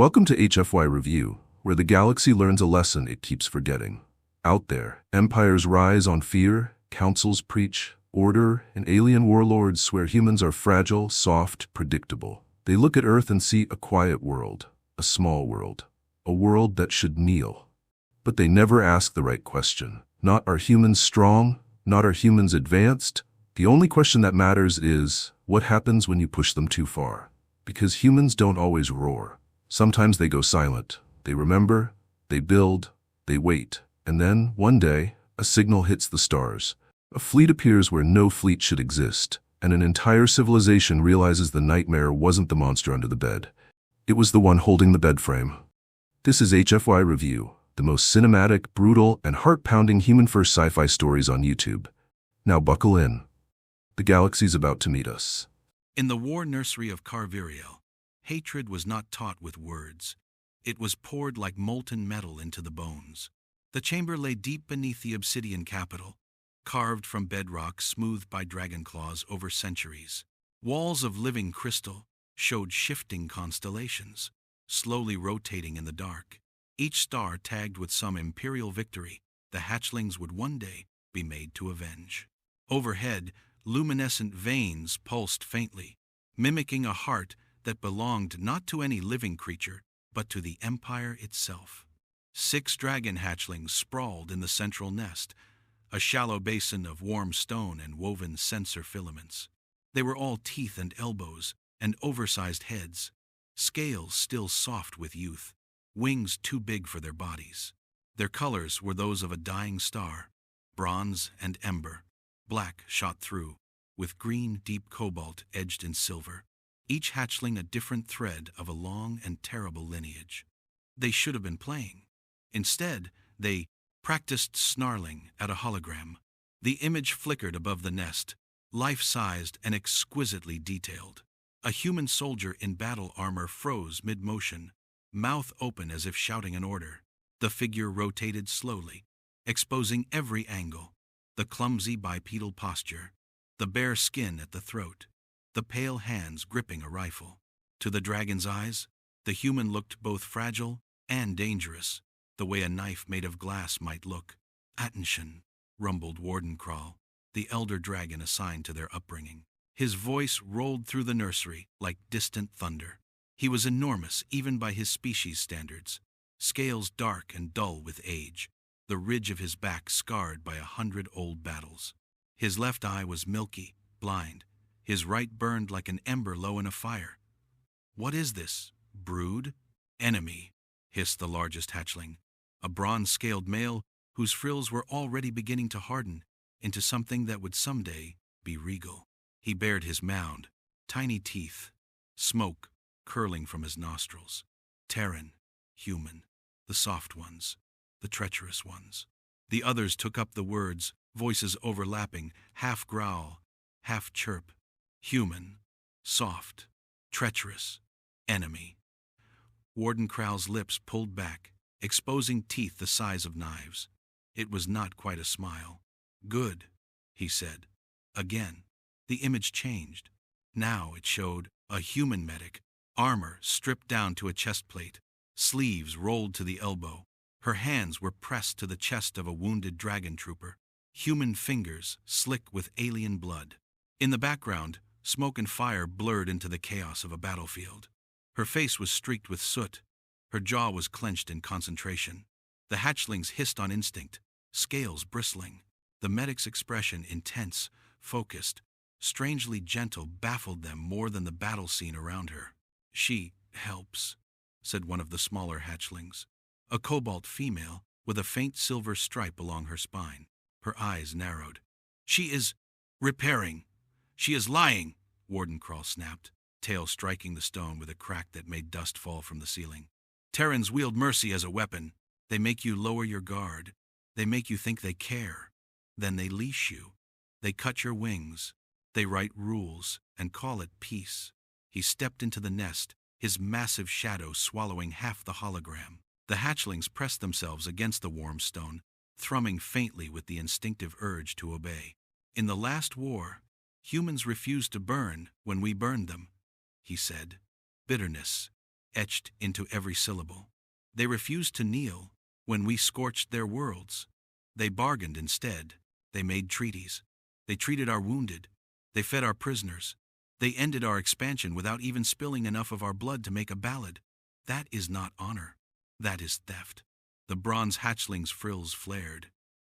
Welcome to HFY Review, where the galaxy learns a lesson it keeps forgetting. Out there, empires rise on fear, councils preach order, and alien warlords swear humans are fragile, soft, predictable. They look at Earth and see a quiet world, a small world, a world that should kneel. But they never ask the right question. Not are humans strong, not are humans advanced. The only question that matters is, what happens when you push them too far? Because humans don't always roar. Sometimes they go silent. They remember, they build, they wait. And then, one day, a signal hits the stars. A fleet appears where no fleet should exist, and an entire civilization realizes the nightmare wasn't the monster under the bed. It was the one holding the bed frame. This is HFY Review, the most cinematic, brutal, and heart-pounding human-first sci-fi stories on YouTube. Now buckle in. The galaxy's about to meet us. In the war nursery of Carviriel, hatred was not taught with words. It was poured like molten metal into the bones. The chamber lay deep beneath the obsidian capital, carved from bedrock smoothed by dragon claws over centuries. Walls of living crystal showed shifting constellations, slowly rotating in the dark. Each star tagged with some imperial victory the hatchlings would one day be made to avenge. Overhead, luminescent veins pulsed faintly, mimicking a heart that belonged not to any living creature, but to the empire itself. 6 dragon hatchlings sprawled in the central nest, a shallow basin of warm stone and woven sensor filaments. They were all teeth and elbows and oversized heads, scales still soft with youth, wings too big for their bodies. Their colors were those of a dying star, bronze and ember, black shot through, with green deep cobalt edged in silver, each hatchling a different thread of a long and terrible lineage. They should have been playing. Instead, they practiced snarling at a hologram. The image flickered above the nest, life-sized and exquisitely detailed. A human soldier in battle armor froze mid-motion, mouth open as if shouting an order. The figure rotated slowly, exposing every angle: the clumsy bipedal posture, the bare skin at the throat, the pale hands gripping a rifle. To the dragon's eyes, the human looked both fragile and dangerous, the way a knife made of glass might look. "Attention," rumbled Warden Krall, the elder dragon assigned to their upbringing. His voice rolled through the nursery like distant thunder. He was enormous even by his species standards, scales dark and dull with age, the ridge of his back scarred by 100 old battles. His left eye was milky, blind, his right burned like an ember low in a fire. "What is this? Brood?" "Enemy," hissed the largest hatchling, a bronze-scaled male whose frills were already beginning to harden into something that would someday be regal. He bared his mound, tiny teeth, smoke curling from his nostrils. Terran, human, the soft ones, the treacherous ones. The others took up the words, voices overlapping, half growl, half chirp. Human, soft, treacherous, enemy. Warden Krall's lips pulled back, exposing teeth the size of knives. It was not quite a smile. "Good," he said. Again, the image changed. Now it showed a human medic, armor stripped down to a chest plate, sleeves rolled to the elbow. Her hands were pressed to the chest of a wounded dragon trooper, human fingers slick with alien blood. In the background, smoke and fire blurred into the chaos of a battlefield. Her face was streaked with soot. Her jaw was clenched in concentration. The hatchlings hissed on instinct, scales bristling. The medic's expression, intense, focused, strangely gentle, baffled them more than the battle scene around her. "She helps," said one of the smaller hatchlings, a cobalt female with a faint silver stripe along her spine. Her eyes narrowed. "She is repairing. She is lying," Warden Krall snapped, tail striking the stone with a crack that made dust fall from the ceiling. "Terrans wield mercy as a weapon. They make you lower your guard. They make you think they care. Then they leash you. They cut your wings. They write rules and call it peace." He stepped into the nest, his massive shadow swallowing half the hologram. The hatchlings pressed themselves against the warm stone, thrumming faintly with the instinctive urge to obey. "In the last war, humans refused to burn when we burned them," he said. "Bitterness, etched into every syllable. They refused to kneel when we scorched their worlds. They bargained instead. They made treaties. They treated our wounded. They fed our prisoners. They ended our expansion without even spilling enough of our blood to make a ballad. That is not honor. That is theft. The bronze hatchling's frills flared.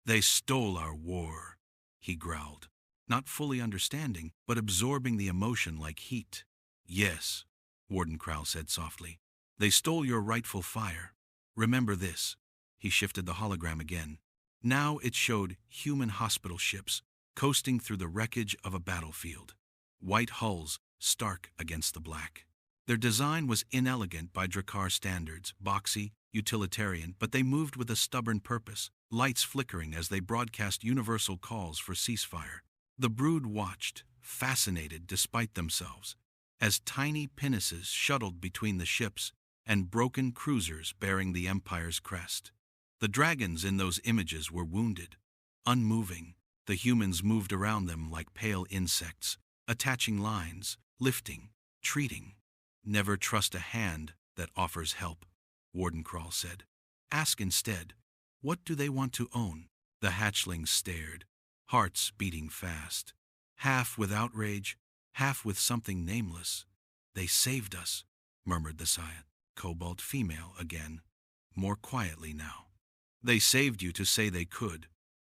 They stole our war, he growled, not fully understanding, but absorbing the emotion like heat. Yes, Warden Krall said softly. They stole your rightful fire. Remember this. He shifted the hologram again. Now it showed human hospital ships coasting through the wreckage of a battlefield. White hulls stark against the black. Their design was inelegant by Drakkar standards, boxy, utilitarian, but they moved with a stubborn purpose, lights flickering as they broadcast universal calls for ceasefire. The brood watched, fascinated despite themselves, as tiny pinnaces shuttled between the ships and broken cruisers bearing the Empire's crest. The dragons in those images were wounded, unmoving. The humans moved around them like pale insects, attaching lines, lifting, treating. Never trust a hand that offers help, Warden Krall said. Ask instead, what do they want to own? The hatchlings stared, hearts beating fast, half with outrage, half with something nameless. They saved us, murmured the Scion, cobalt female again, more quietly now. They saved you to say they could,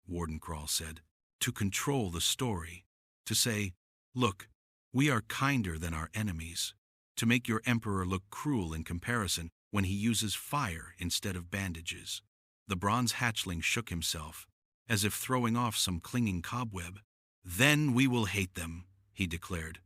Warden Krall said, to control the story, to say, look, we are kinder than our enemies, to make your emperor look cruel in comparison when he uses fire instead of bandages. The bronze hatchling shook himself, as if throwing off some clinging cobweb. Then we will hate them, he declared,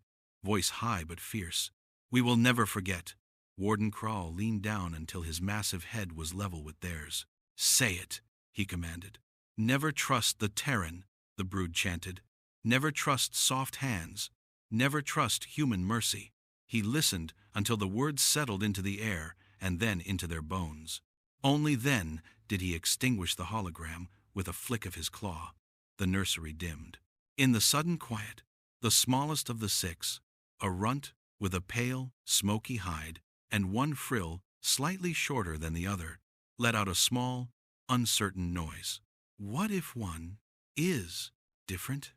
voice high but fierce. We will never forget. Warden Krall leaned down until his massive head was level with theirs. Say it, he commanded. Never trust the Terran, the brood chanted. Never trust soft hands. Never trust human mercy. He listened until the words settled into the air and then into their bones. Only then did he extinguish the hologram with a flick of his claw. The nursery dimmed. In the sudden quiet, the smallest of the six, a runt with a pale, smoky hide and one frill slightly shorter than the other, let out a small, uncertain noise. What if one is different?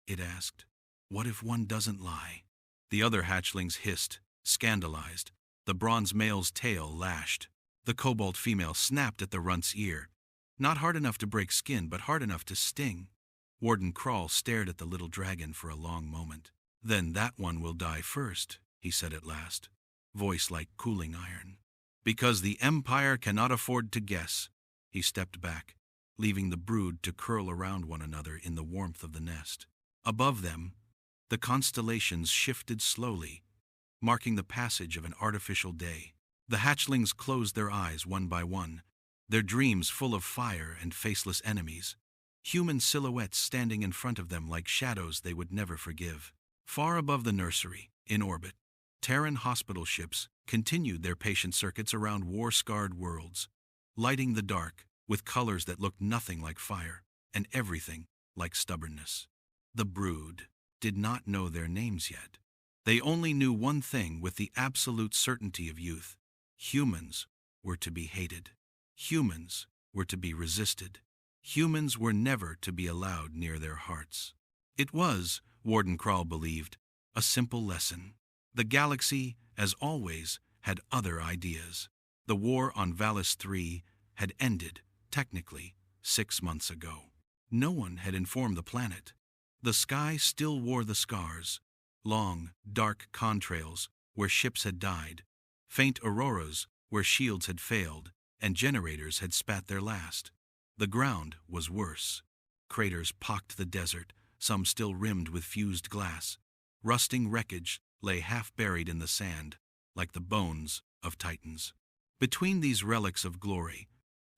It asked. What if one doesn't lie? The other hatchlings hissed, scandalized. The bronze male's tail lashed. The cobalt female snapped at the runt's ear. Not hard enough to break skin, but hard enough to sting. Warden Krall stared at the little dragon for a long moment. Then that one will die first, he said at last, voice like cooling iron. Because the Empire cannot afford to guess. He stepped back, leaving the brood to curl around one another in the warmth of the nest. Above them, the constellations shifted slowly, marking the passage of an artificial day. The hatchlings closed their eyes one by one, their dreams full of fire and faceless enemies, human silhouettes standing in front of them like shadows they would never forgive. Far above the nursery, in orbit, Terran hospital ships continued their patient circuits around war-scarred worlds, lighting the dark with colors that looked nothing like fire and everything like stubbornness. The brood did not know their names yet. They only knew one thing with the absolute certainty of youth. Humans were to be hated. Humans were to be resisted. Humans were never to be allowed near their hearts. It was, Warden Krall believed, a simple lesson. The galaxy, as always, had other ideas. The war on Valis III had ended, technically, 6 months ago. No one had informed the planet. The sky still wore the scars, long, dark contrails where ships had died, faint auroras where shields had failed and generators had spat their last. The ground was worse. Craters pocked the desert, some still rimmed with fused glass. Rusting wreckage lay half buried in the sand, like the bones of titans. Between these relics of glory,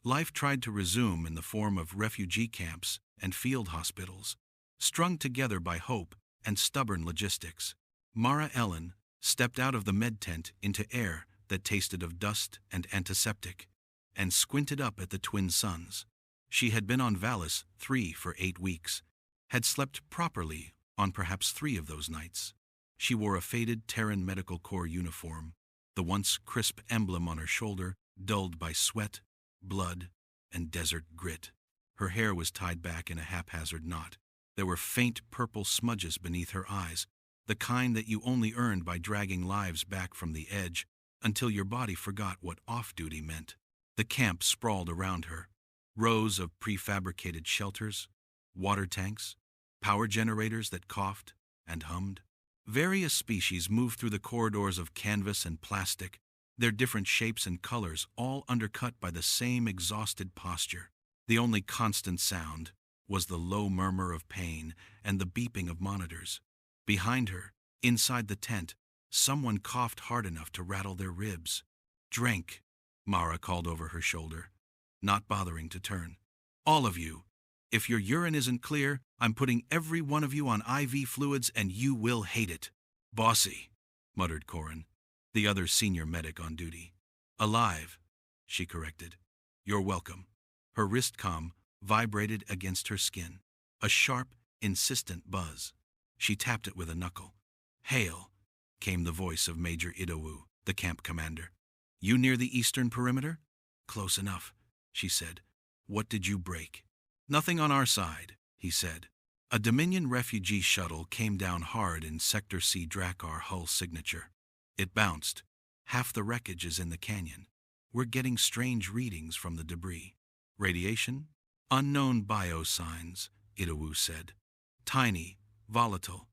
life tried to resume in the form of refugee camps and field hospitals, strung together by hope and stubborn logistics. Mara Ellen stepped out of the med tent into air that tasted of dust and antiseptic, and squinted up at the twin suns. She had been on Valis III for 8 weeks, had slept properly on perhaps 3 of those nights. She wore a faded Terran Medical Corps uniform, the once crisp emblem on her shoulder dulled by sweat, blood, and desert grit. Her hair was tied back in a haphazard knot. There were faint purple smudges beneath her eyes, the kind that you only earned by dragging lives back from the edge until your body forgot what off-duty meant. The camp sprawled around her, rows of prefabricated shelters, water tanks, power generators that coughed and hummed. Various species moved through the corridors of canvas and plastic, their different shapes and colors all undercut by the same exhausted posture. The only constant sound was the low murmur of pain and the beeping of monitors. Behind her, inside the tent, someone coughed hard enough to rattle their ribs. "Drink," Mara called over her shoulder, not bothering to turn. "All of you. If your urine isn't clear, I'm putting every one of you on IV fluids and you will hate it." "Bossy," muttered Corin, the other senior medic on duty. "Alive," she corrected. "You're welcome." Her wrist comm vibrated against her skin, a sharp, insistent buzz. She tapped it with a knuckle. "Hail," came the voice of Major Idowu, the camp commander. "You near the eastern perimeter?" "Close enough," she said. "What did you break?" "Nothing on our side," he said. A Dominion refugee shuttle came down hard in Sector C Drakkar Hull signature. It bounced. "Half the wreckage is in the canyon. We're getting strange readings from the debris." "Radiation?" "Unknown biosigns," Idowu said. "Tiny, volatile,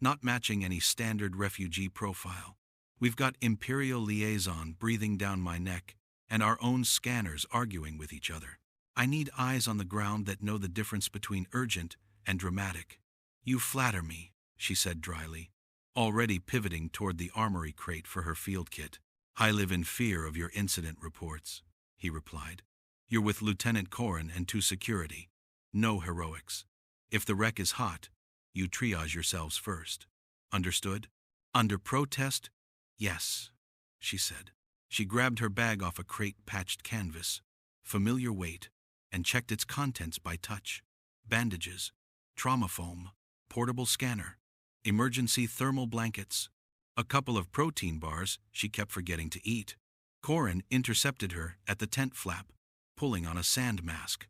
not matching any standard refugee profile. We've got Imperial liaison breathing down my neck and our own scanners arguing with each other. I need eyes on the ground that know the difference between urgent and dramatic." "You flatter me," she said dryly, already pivoting toward the armory crate for her field kit. "I live in fear of your incident reports," he replied. "You're with Lieutenant Corin and 2 security. No heroics. If the wreck is hot, you triage yourselves first. Understood?" "Under protest, yes," she said. She grabbed her bag off a crate-patched canvas, familiar weight, and checked its contents by touch. Bandages, trauma foam, portable scanner, emergency thermal blankets, a couple of protein bars she kept forgetting to eat. Corin intercepted her at the tent flap, pulling on a sand mask.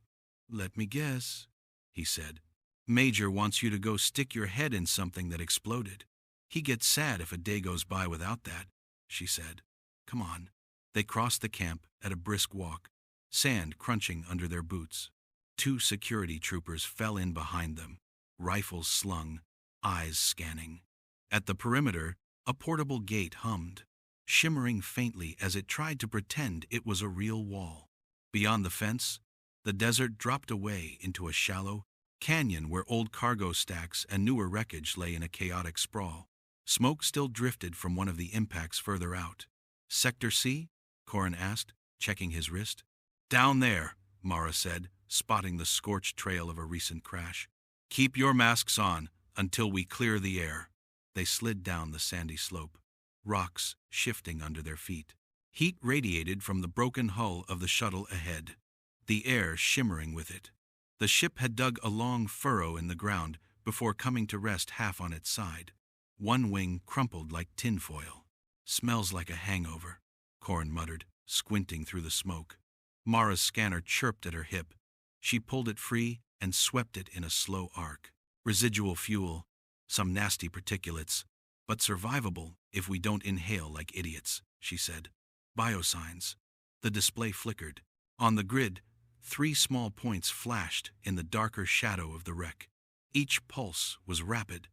"Let me guess," he said. "Major wants you to go stick your head in something that exploded. He gets sad if a day goes by without that," she said. "Come on." They crossed the camp at a brisk walk, sand crunching under their boots. 2 security troopers fell in behind them, rifles slung, eyes scanning. At the perimeter, a portable gate hummed, shimmering faintly as it tried to pretend it was a real wall. Beyond the fence, the desert dropped away into a shallow canyon where old cargo stacks and newer wreckage lay in a chaotic sprawl. Smoke still drifted from one of the impacts further out. "Sector C?" Corin asked, checking his wrist. "Down there," Mara said, spotting the scorched trail of a recent crash. "Keep your masks on until we clear the air." They slid down the sandy slope, rocks shifting under their feet. Heat radiated from the broken hull of the shuttle ahead, the air shimmering with it. The ship had dug a long furrow in the ground before coming to rest half on its side. One wing crumpled like tinfoil. "Smells like a hangover," Corin muttered, squinting through the smoke. Mara's scanner chirped at her hip. She pulled it free and swept it in a slow arc. "Residual fuel, some nasty particulates, but survivable if we don't inhale like idiots," she said. "Biosigns." The display flickered. On the grid, 3 small points flashed in the darker shadow of the wreck. Each pulse was rapid,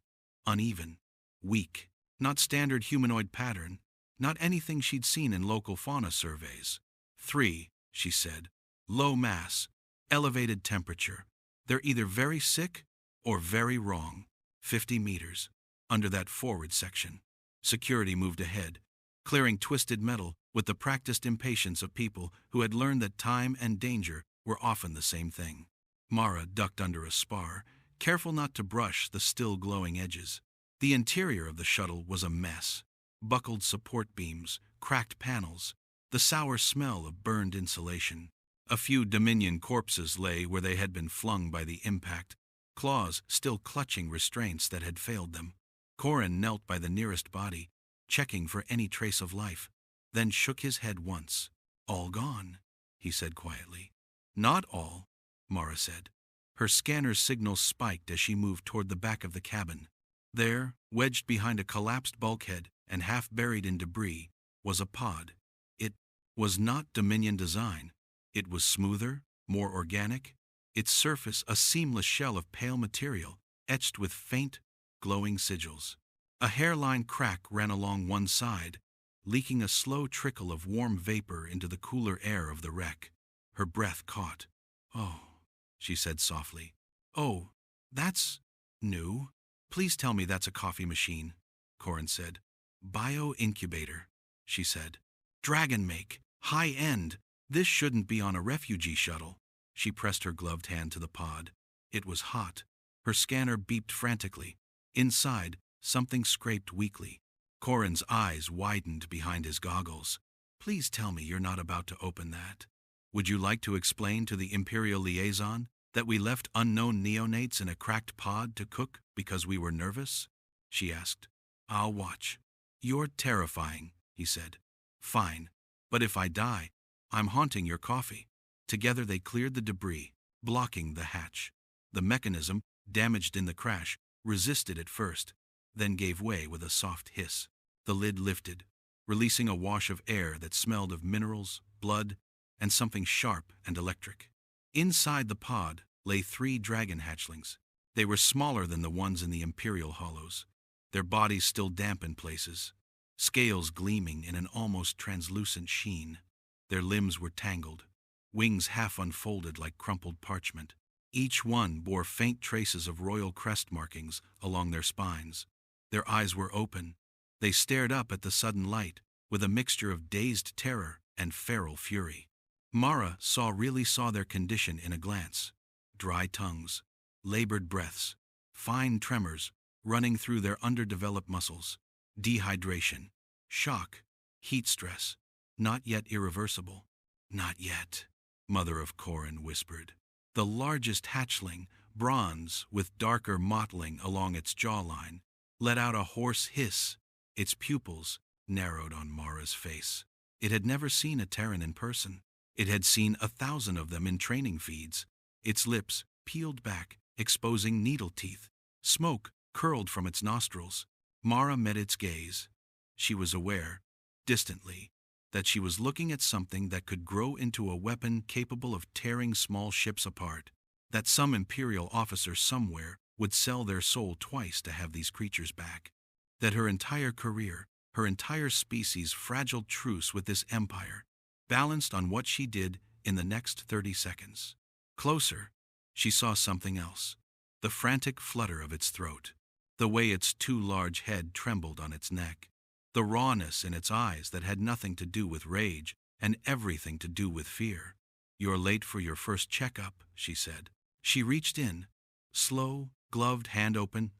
uneven, weak. Not standard humanoid pattern, not anything she'd seen in local fauna surveys. 3, she said. Low mass, elevated temperature. They're either very sick or very wrong. 50 meters, under that forward section. Security moved ahead, clearing twisted metal with the practiced impatience of people who had learned that time and danger were often the same thing. Mara ducked under a spar, careful not to brush the still glowing edges. The interior of the shuttle was a mess. Buckled support beams, cracked panels, the sour smell of burned insulation. A few Dominion corpses lay where they had been flung by the impact, claws still clutching restraints that had failed them. Corin knelt by the nearest body, checking for any trace of life. then shook his head once. All gone, he said quietly. Not all, Mara said. Her scanner's signals spiked as she moved toward the back of the cabin. There, wedged behind a collapsed bulkhead and half buried in debris, was a pod. It was not Dominion design. It was smoother, more organic, its surface a seamless shell of pale material, etched with faint, glowing sigils. A hairline crack ran along one side, leaking a slow trickle of warm vapor into the cooler air of the wreck. Her breath caught. "Oh," she said softly. "Oh, that's new. Please tell me that's a coffee machine," Corin said. "Bio-incubator," she said. "Dragon make. High-end. This shouldn't be on a refugee shuttle." She pressed her gloved hand to the pod. It was hot. Her scanner beeped frantically. Inside, something scraped weakly. Corin's eyes widened behind his goggles. "Please tell me you're not about to open that. Would you like to explain to the Imperial liaison that we left unknown neonates in a cracked pod to cook because we were nervous?" she asked. "I'll watch." "You're terrifying," he said. "Fine. But if I die, I'm haunting your coffee." Together they cleared the debris, blocking the hatch. The mechanism, damaged in the crash, resisted at first, then gave way with a soft hiss. The lid lifted, releasing a wash of air that smelled of minerals, blood, and something sharp and electric. Inside the pod lay 3 dragon hatchlings. They were smaller than the ones in the Imperial hollows, their bodies still damp in places, scales gleaming in an almost translucent sheen. Their limbs were tangled, wings half unfolded like crumpled parchment. Each one bore faint traces of royal crest markings along their spines. Their eyes were open. They stared up at the sudden light with a mixture of dazed terror and feral fury. Mara really saw their condition in a glance. Dry tongues, labored breaths, fine tremors running through their underdeveloped muscles, dehydration, shock, heat stress, not yet irreversible. "Not yet," Mother of Corin whispered. The largest hatchling, bronze with darker mottling along its jawline, let out a hoarse hiss. Its pupils narrowed on Mara's face. It had never seen a Terran in person. It had seen 1,000 of them in training feeds. Its lips peeled back, exposing needle teeth. Smoke curled from its nostrils. Mara met its gaze. She was aware, distantly, that she was looking at something that could grow into a weapon capable of tearing small ships apart, that some Imperial officer somewhere would sell their soul twice to have these creatures back, that her entire career, her entire species' fragile truce with this empire, balanced on what she did in the next 30 seconds. Closer, she saw something else, the frantic flutter of its throat, the way its too large head trembled on its neck, the rawness in its eyes that had nothing to do with rage and everything to do with fear. "You're late for your first checkup," she said. She reached in, slow, gloved hand open,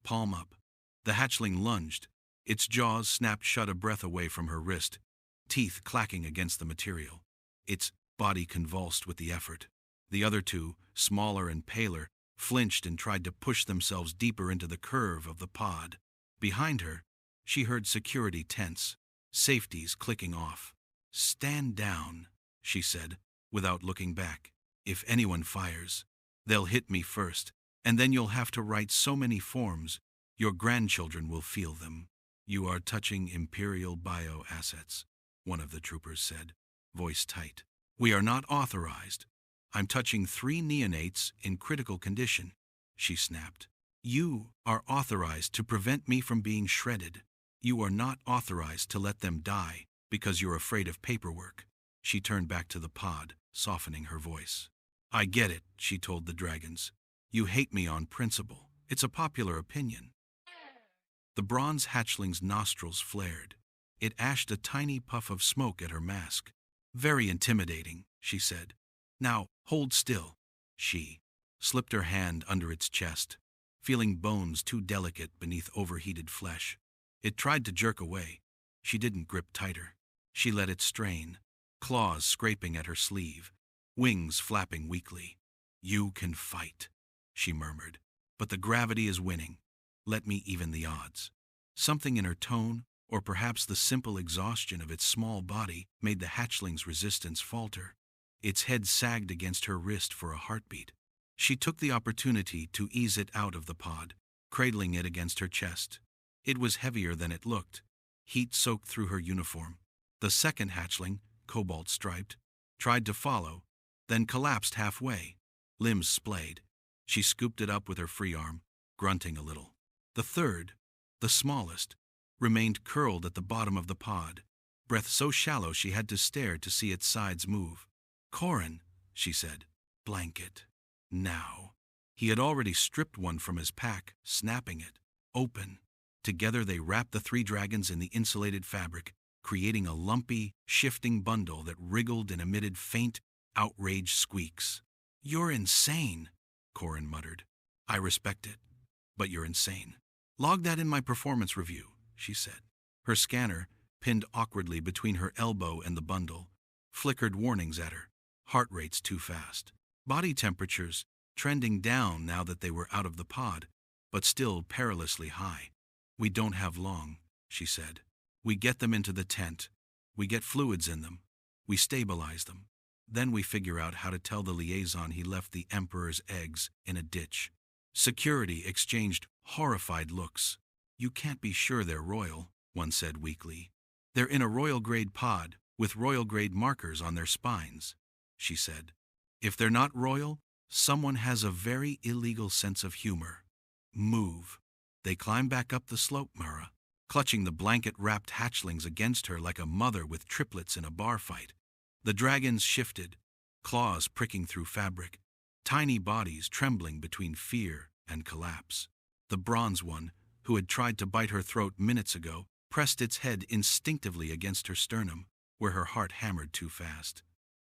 palm up. The hatchling lunged. Its jaws snapped shut a breath away from her wrist, teeth clacking against the material. Its body convulsed with the effort. The other 2, smaller and paler, flinched and tried to push themselves deeper into the curve of the pod. Behind her, she heard security tense, safeties clicking off. "Stand down," she said, without looking back. "If anyone fires, they'll hit me first, and then you'll have to write so many forms, your grandchildren will feel them." "You are touching Imperial bio-assets," one of the troopers said, voice tight. "We are not authorized." "I'm touching 3 neonates in critical condition," she snapped. "You are authorized to prevent me from being shredded. You are not authorized to let them die because you're afraid of paperwork." She turned back to the pod, softening her voice. "I get it," she told the dragons. "You hate me on principle. It's a popular opinion." The bronze hatchling's nostrils flared. It ashed a tiny puff of smoke at her mask. "Very intimidating," she said. "Now, hold still." She slipped her hand under its chest, feeling bones too delicate beneath overheated flesh. It tried to jerk away. She didn't grip tighter. She let it strain, claws scraping at her sleeve, wings flapping weakly. "You can fight," she murmured, "but the gravity is winning. Let me even the odds." Something in her tone, Or perhaps the simple exhaustion of its small body made the hatchling's resistance falter. Its head sagged against her wrist for a heartbeat. She took the opportunity to ease it out of the pod, cradling it against her chest. It was heavier than it looked. Heat soaked through her uniform. The second hatchling, cobalt-striped, tried to follow, then collapsed halfway. Limbs splayed. She scooped it up with her free arm, grunting a little. The third, the smallest, remained curled at the bottom of the pod, breath so shallow she had to stare to see its sides move. "Corin," she said, "blanket. Now." He had already stripped one from his pack, snapping it open. Together they wrapped the three dragons in the insulated fabric, creating a lumpy, shifting bundle that wriggled and emitted faint, outraged squeaks. "You're insane," Corin muttered. "I respect it, but you're insane. Log that in my performance review," she said. Her scanner, pinned awkwardly between her elbow and the bundle, flickered warnings at her. Heart rates too fast. Body temperatures trending down now that they were out of the pod, but still perilously high. "We don't have long," she said. "We get them into the tent. We get fluids in them. We stabilize them. Then we figure out how to tell the liaison he left the Emperor's eggs in a ditch." Security exchanged horrified looks. "You can't be sure they're royal," one said weakly. "They're in a royal-grade pod with royal-grade markers on their spines," she said. "If they're not royal, someone has a very illegal sense of humor. Move." They climbed back up the slope, Mara, clutching the blanket-wrapped hatchlings against her like a mother with triplets in a bar fight. The dragons shifted, claws pricking through fabric, tiny bodies trembling between fear and collapse. The bronze one, who had tried to bite her throat minutes ago, pressed its head instinctively against her sternum, where her heart hammered too fast.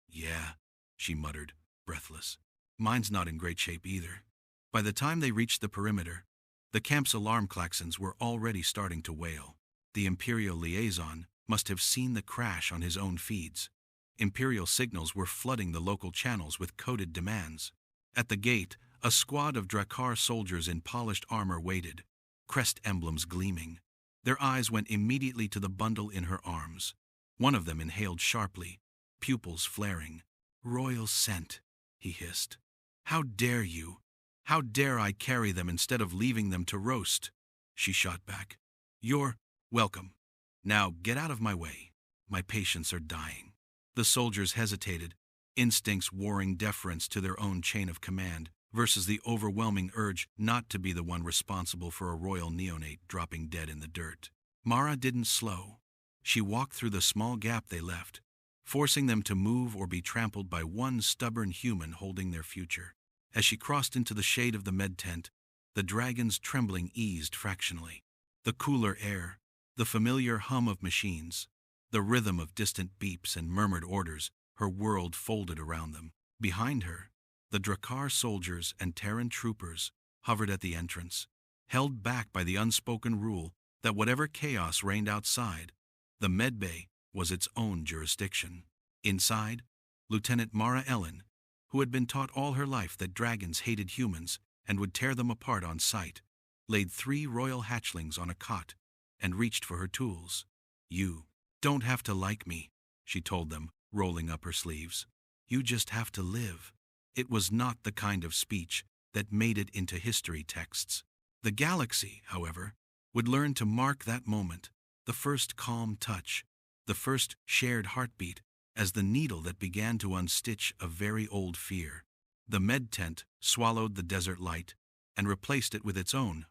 "Yeah," she muttered, breathless. "Mine's not in great shape either." By the time they reached the perimeter, the camp's alarm klaxons were already starting to wail. The Imperial liaison must have seen the crash on his own feeds. Imperial signals were flooding the local channels with coded demands. At the gate, a squad of Drakkar soldiers in polished armor waited, crest emblems gleaming. Their eyes went immediately to the bundle in her arms. One of them inhaled sharply, pupils flaring. "Royal scent," he hissed. "How dare you? How dare I carry them instead of leaving them to roast?" She shot back. "You're welcome. Now get out of my way. My patients are dying." The soldiers hesitated, instincts warring deference to their own chain of command versus the overwhelming urge not to be the one responsible for a royal neonate dropping dead in the dirt. Mara didn't slow. She walked through the small gap they left, forcing them to move or be trampled by one stubborn human holding their future. As she crossed into the shade of the med tent, the dragon's trembling eased fractionally. The cooler air, the familiar hum of machines, the rhythm of distant beeps and murmured orders, her world folded around them. Behind her, the Drakkar soldiers and Terran troopers hovered at the entrance, held back by the unspoken rule that whatever chaos reigned outside, the medbay was its own jurisdiction. Inside, Lieutenant Mara Ellen, who had been taught all her life that dragons hated humans and would tear them apart on sight, laid 3 royal hatchlings on a cot and reached for her tools. "You don't have to like me," she told them, rolling up her sleeves. "You just have to live." It was not the kind of speech that made it into history texts. The galaxy, however, would learn to mark that moment, the first calm touch, the first shared heartbeat, as the needle that began to unstitch a very old fear. The med tent swallowed the desert light and replaced it with its own,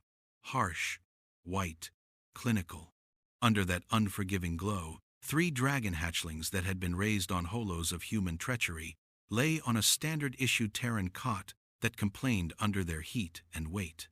harsh, white, clinical. Under that unforgiving glow, 3 dragon hatchlings that had been raised on holos of human treachery lay on a standard-issue Terran cot that complained under their heat and weight.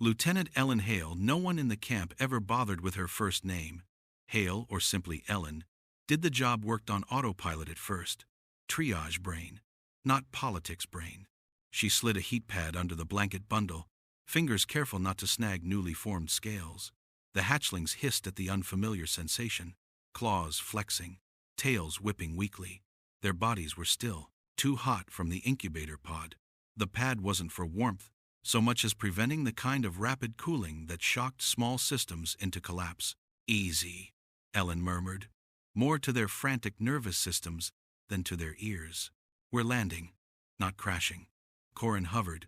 Lieutenant Ellen Hale, no one in the camp ever bothered with her first name. Hale, or simply Ellen, did the job worked on autopilot at first. Triage brain, not politics brain. She slid a heat pad under the blanket bundle, fingers careful not to snag newly formed scales. The hatchlings hissed at the unfamiliar sensation, claws flexing, tails whipping weakly. Their bodies were still, too hot from the incubator pod. The pad wasn't for warmth, so much as preventing the kind of rapid cooling that shocked small systems into collapse. "Easy," Ellen murmured, more to their frantic nervous systems than to their ears. We're landing, not crashing. Corin hovered,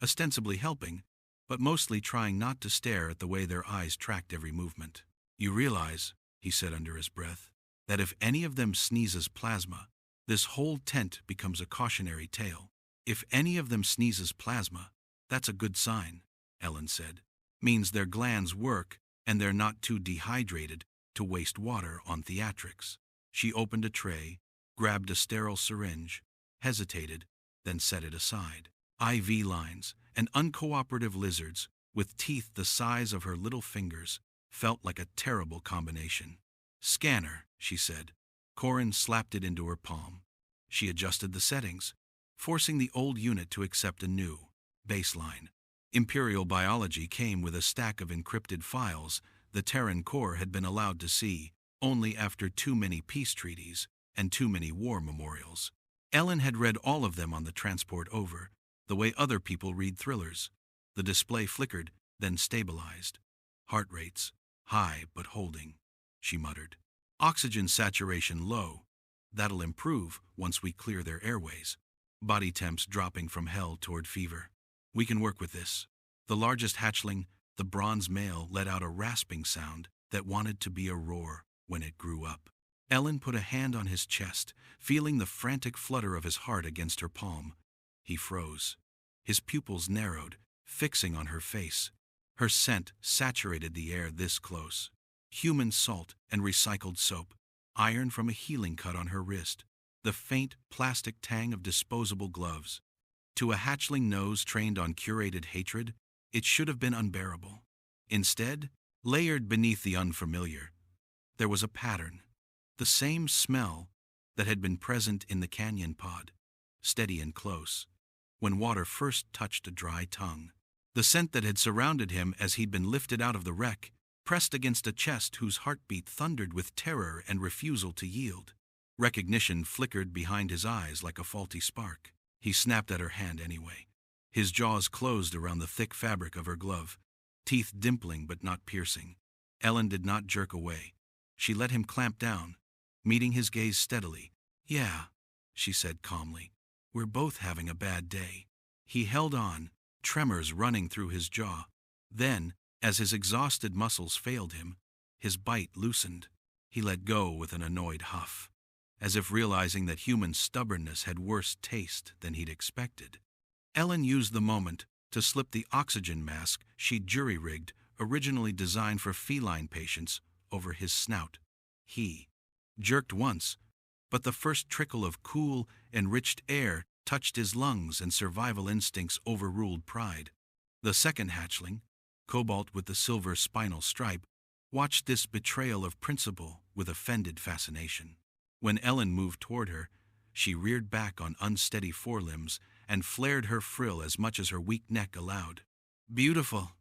ostensibly helping, but mostly trying not to stare at the way their eyes tracked every movement. You realize, he said under his breath, that if any of them sneezes plasma, this whole tent becomes a cautionary tale. If any of them sneezes plasma, that's a good sign, Ellen said. Means their glands work and they're not too dehydrated to waste water on theatrics. She opened a tray, grabbed a sterile syringe, hesitated, then set it aside. IV lines and uncooperative lizards with teeth the size of her little fingers felt like a terrible combination. Scanner, she said. Corin slapped it into her palm. She adjusted the settings, forcing the old unit to accept a new baseline. Imperial biology came with a stack of encrypted files the Terran Corps had been allowed to see only after too many peace treaties and too many war memorials. Ellen had read all of them on the transport over, the way other people read thrillers. The display flickered, then stabilized. Heart rates, high but holding, she muttered. Oxygen saturation low. That'll improve once we clear their airways. Body temps dropping from hell toward fever. We can work with this. The largest hatchling, the bronze male, let out a rasping sound that wanted to be a roar when it grew up. Ellen put a hand on his chest, feeling the frantic flutter of his heart against her palm. He froze. His pupils narrowed, fixing on her face. Her scent saturated the air this close. Human salt and recycled soap, iron from a healing cut on her wrist, the faint plastic tang of disposable gloves. To a hatchling nose trained on curated hatred, it should have been unbearable. Instead, layered beneath the unfamiliar, there was a pattern, the same smell that had been present in the canyon pod, steady and close, when water first touched a dry tongue. The scent that had surrounded him as he'd been lifted out of the wreck, pressed against a chest whose heartbeat thundered with terror and refusal to yield. Recognition flickered behind his eyes like a faulty spark. He snapped at her hand anyway. His jaws closed around the thick fabric of her glove, teeth dimpling but not piercing. Ellen did not jerk away. She let him clamp down, meeting his gaze steadily. Yeah, she said calmly. We're both having a bad day. He held on, tremors running through his jaw. Then, as his exhausted muscles failed him, his bite loosened. He let go with an annoyed huff, as if realizing that human stubbornness had worse taste than he'd expected. Ellen used the moment to slip the oxygen mask she'd jury-rigged, originally designed for feline patients, over his snout. He jerked once, but the first trickle of cool, enriched air touched his lungs and survival instincts overruled pride. The second hatchling, Cobalt with the silver spinal stripe, watched this betrayal of principle with offended fascination. When Ellen moved toward her, she reared back on unsteady forelimbs and flared her frill as much as her weak neck allowed. Beautiful,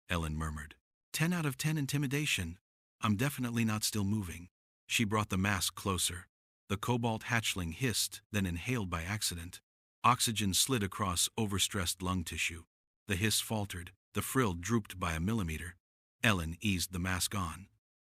Ellen murmured. 10 out of 10 intimidation. I'm definitely not still moving. She brought the mask closer. The cobalt hatchling hissed, then inhaled by accident. Oxygen slid across overstressed lung tissue. The hiss faltered. The frill drooped by a millimeter. Ellen eased the mask on.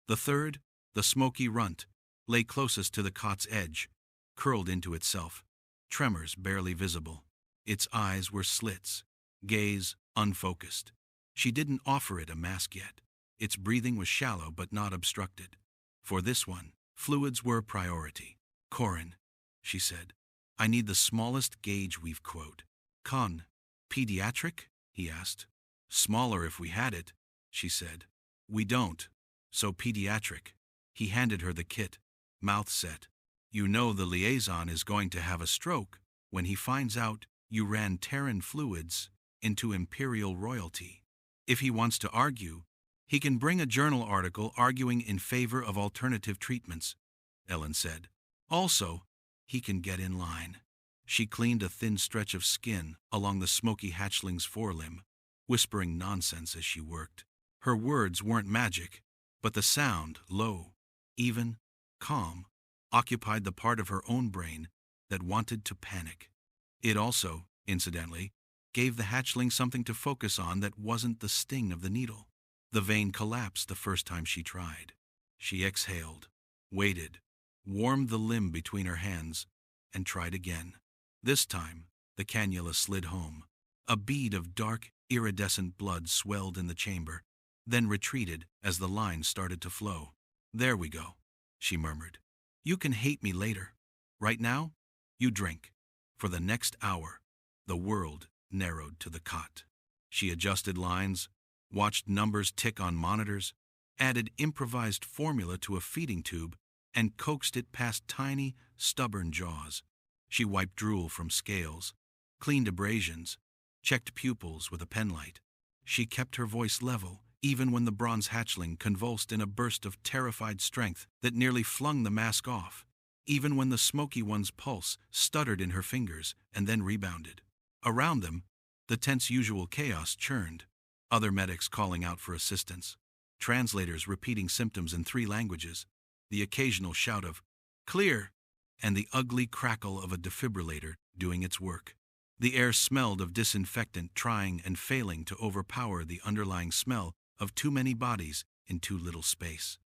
The third, the smoky runt, lay closest to the cot's edge, curled into itself, tremors barely visible. Its eyes were slits, gaze unfocused. She didn't offer it a mask yet. Its breathing was shallow but not obstructed. For this one, fluids were a priority. Corin, she said, I need the smallest gauge we've quote. Con, pediatric? He asked. Smaller if we had it, she said. We don't, so pediatric. He handed her the kit, mouth set. You know the liaison is going to have a stroke when he finds out you ran Terran fluids into Imperial royalty. If he wants to argue, he can bring a journal article arguing in favor of alternative treatments, Ellen said. Also, he can get in line. She cleaned a thin stretch of skin along the smoky hatchling's forelimb, whispering nonsense as she worked. Her words weren't magic, but the sound, low, even, calm, occupied the part of her own brain that wanted to panic. It also, incidentally, gave the hatchling something to focus on that wasn't the sting of the needle. The vein collapsed the first time she tried. She exhaled, waited, warmed the limb between her hands, and tried again. This time, the cannula slid home. A bead of dark, iridescent blood swelled in the chamber, then retreated as the line started to flow. "There we go," she murmured. "You can hate me later. Right now, you drink." For the next hour, the world narrowed to the cot. She adjusted lines, watched numbers tick on monitors, added improvised formula to a feeding tube, and coaxed it past tiny, stubborn jaws. She wiped drool from scales, cleaned abrasions, checked pupils with a penlight. She kept her voice level, even when the bronze hatchling convulsed in a burst of terrified strength that nearly flung the mask off, even when the smoky one's pulse stuttered in her fingers and then rebounded. Around them, the tent's usual chaos churned, other medics calling out for assistance, translators repeating symptoms in 3 languages, the occasional shout of, "Clear!" and the ugly crackle of a defibrillator doing its work. The air smelled of disinfectant trying and failing to overpower the underlying smell of too many bodies in too little space.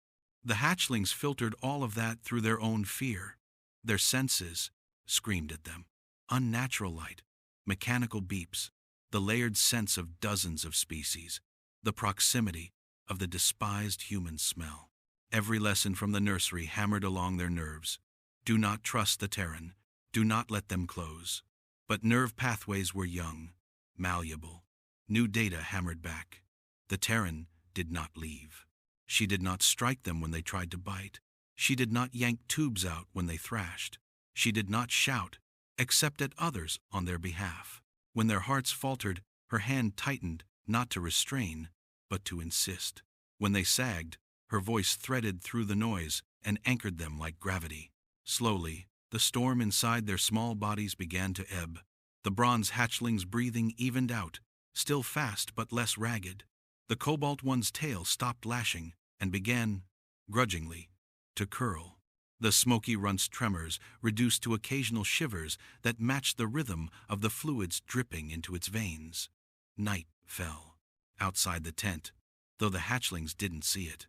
The hatchlings filtered all of that through their own fear. Their senses screamed at them. Unnatural light, mechanical beeps, the layered sense of dozens of species, the proximity of the despised human smell. Every lesson from the nursery hammered along their nerves. Do not trust the Terran. Do not let them close. But nerve pathways were young, malleable. New data hammered back. The Terran did not leave. She did not strike them when they tried to bite. She did not yank tubes out when they thrashed. She did not shout, except at others on their behalf. When their hearts faltered, her hand tightened, not to restrain, but to insist. When they sagged, her voice threaded through the noise and anchored them like gravity. Slowly, the storm inside their small bodies began to ebb. The bronze hatchling's breathing evened out, still fast but less ragged. The cobalt one's tail stopped lashing and began, grudgingly, to curl. The smoky runt's tremors reduced to occasional shivers that matched the rhythm of the fluids dripping into its veins. Night fell outside the tent, though the hatchlings didn't see it.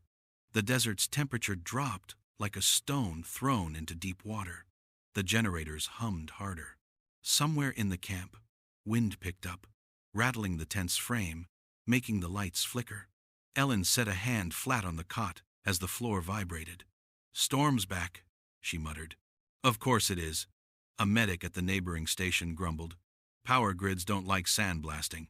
The desert's temperature dropped like a stone thrown into deep water. The generators hummed harder. Somewhere in the camp, wind picked up, rattling the tent's frame, making the lights flicker. Ellen set a hand flat on the cot as the floor vibrated. "Storm's back," she muttered. "Of course it is," a medic at the neighboring station grumbled. "Power grids don't like sandblasting."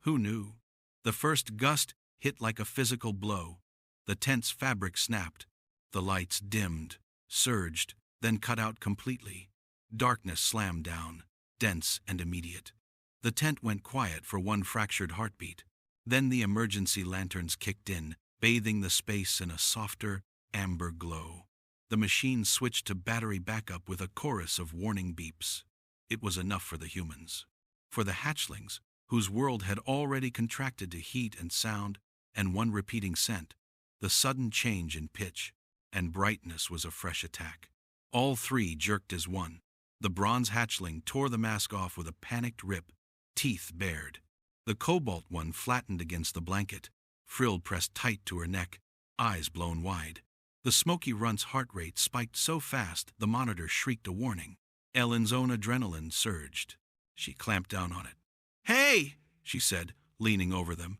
Who knew? The first gust hit like a physical blow. The tent's fabric snapped. The lights dimmed, surged, then cut out completely. Darkness slammed down, dense and immediate. The tent went quiet for one fractured heartbeat. Then the emergency lanterns kicked in, bathing the space in a softer, amber glow. The machine switched to battery backup with a chorus of warning beeps. It was enough for the humans. For the hatchlings, whose world had already contracted to heat and sound and one repeating scent, the sudden change in pitch and brightness was a fresh attack. All 3 jerked as one. The bronze hatchling tore the mask off with a panicked rip, teeth bared. The cobalt one flattened against the blanket, frill pressed tight to her neck, eyes blown wide. The smoky runt's heart rate spiked so fast the monitor shrieked a warning. Ellen's own adrenaline surged. She clamped down on it. "Hey!" she said, leaning over them.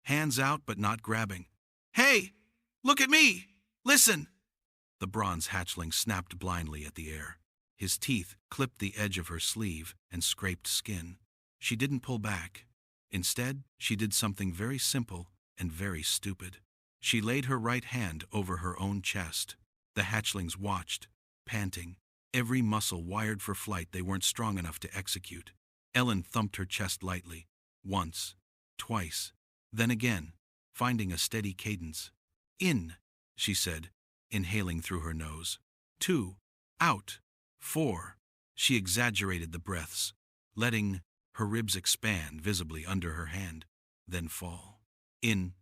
Hands out but not grabbing. "Hey! Look at me! Listen!" The bronze hatchling snapped blindly at the air. His teeth clipped the edge of her sleeve and scraped skin. She didn't pull back. Instead, she did something very simple and very stupid. She laid her right hand over her own chest. The hatchlings watched, panting, every muscle wired for flight they weren't strong enough to execute. Ellen thumped her chest lightly, once, twice, then again, finding a steady cadence. "In," she said, inhaling through her nose. 2, out, 4. She exaggerated the breaths, letting her ribs expand visibly under her hand, then fall. "In,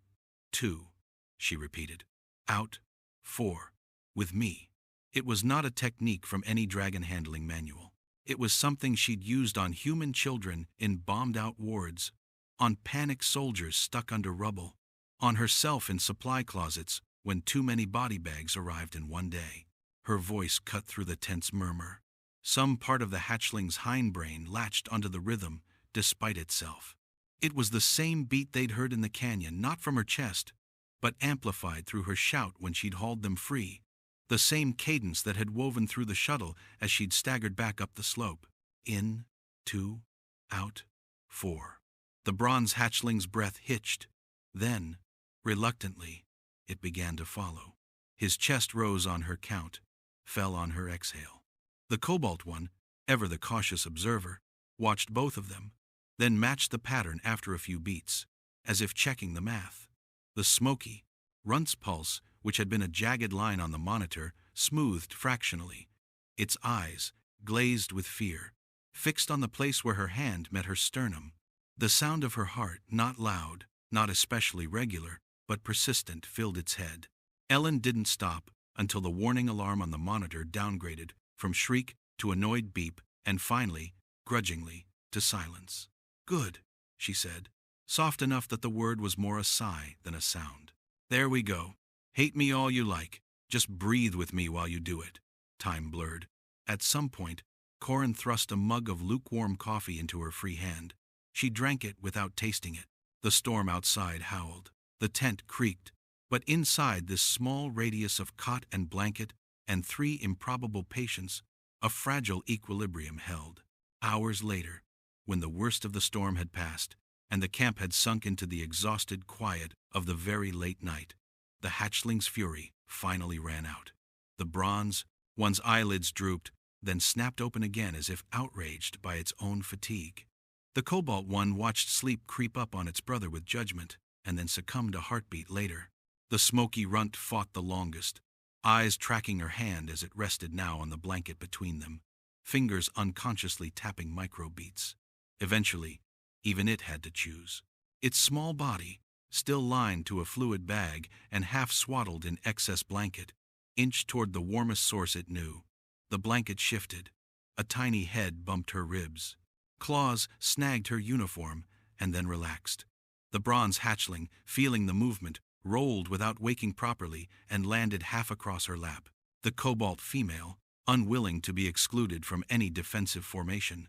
2, she repeated. "Out, 4, with me." It was not a technique from any dragon handling manual. It was something she'd used on human children in bombed-out wards, on panicked soldiers stuck under rubble, on herself in supply closets when too many body bags arrived in one day. Her voice cut through the tense murmur. Some part of the hatchling's hindbrain latched onto the rhythm, despite itself. It was the same beat they'd heard in the canyon, not from her chest, but amplified through her shout when she'd hauled them free. The same cadence that had woven through the shuttle as she'd staggered back up the slope. In, two, out, four. The bronze hatchling's breath hitched. Then, reluctantly, it began to follow. His chest rose on her count, fell on her exhale. The cobalt one, ever the cautious observer, watched both of them, then matched the pattern after a few beats, as if checking the math. The smoky, runt's pulse, which had been a jagged line on the monitor, smoothed fractionally. Its eyes, glazed with fear, fixed on the place where her hand met her sternum. The sound of her heart, not loud, not especially regular, but persistent, filled its head. Ellen didn't stop until the warning alarm on the monitor downgraded from shriek to annoyed beep, and finally, grudgingly, to silence. "Good," she said, soft enough that the word was more a sigh than a sound. "There we go. Hate me all you like. Just breathe with me while you do it." Time blurred. At some point, Corin thrust a mug of lukewarm coffee into her free hand. She drank it without tasting it. The storm outside howled. The tent creaked. But inside this small radius of cot and blanket and 3 improbable patients, a fragile equilibrium held. Hours later, when the worst of the storm had passed, and the camp had sunk into the exhausted quiet of the very late night, the hatchling's fury finally ran out. The bronze, one's eyelids drooped, then snapped open again as if outraged by its own fatigue. The cobalt one watched sleep creep up on its brother with judgment, and then succumbed a heartbeat later. The smoky runt fought the longest, eyes tracking her hand as it rested now on the blanket between them, fingers unconsciously tapping microbeats. Eventually, even it had to choose. Its small body, still lined to a fluid bag and half swaddled in excess blanket, inched toward the warmest source it knew. The blanket shifted. A tiny head bumped her ribs. Claws snagged her uniform and then relaxed. The bronze hatchling, feeling the movement, rolled without waking properly and landed half across her lap. The cobalt female, unwilling to be excluded from any defensive formation,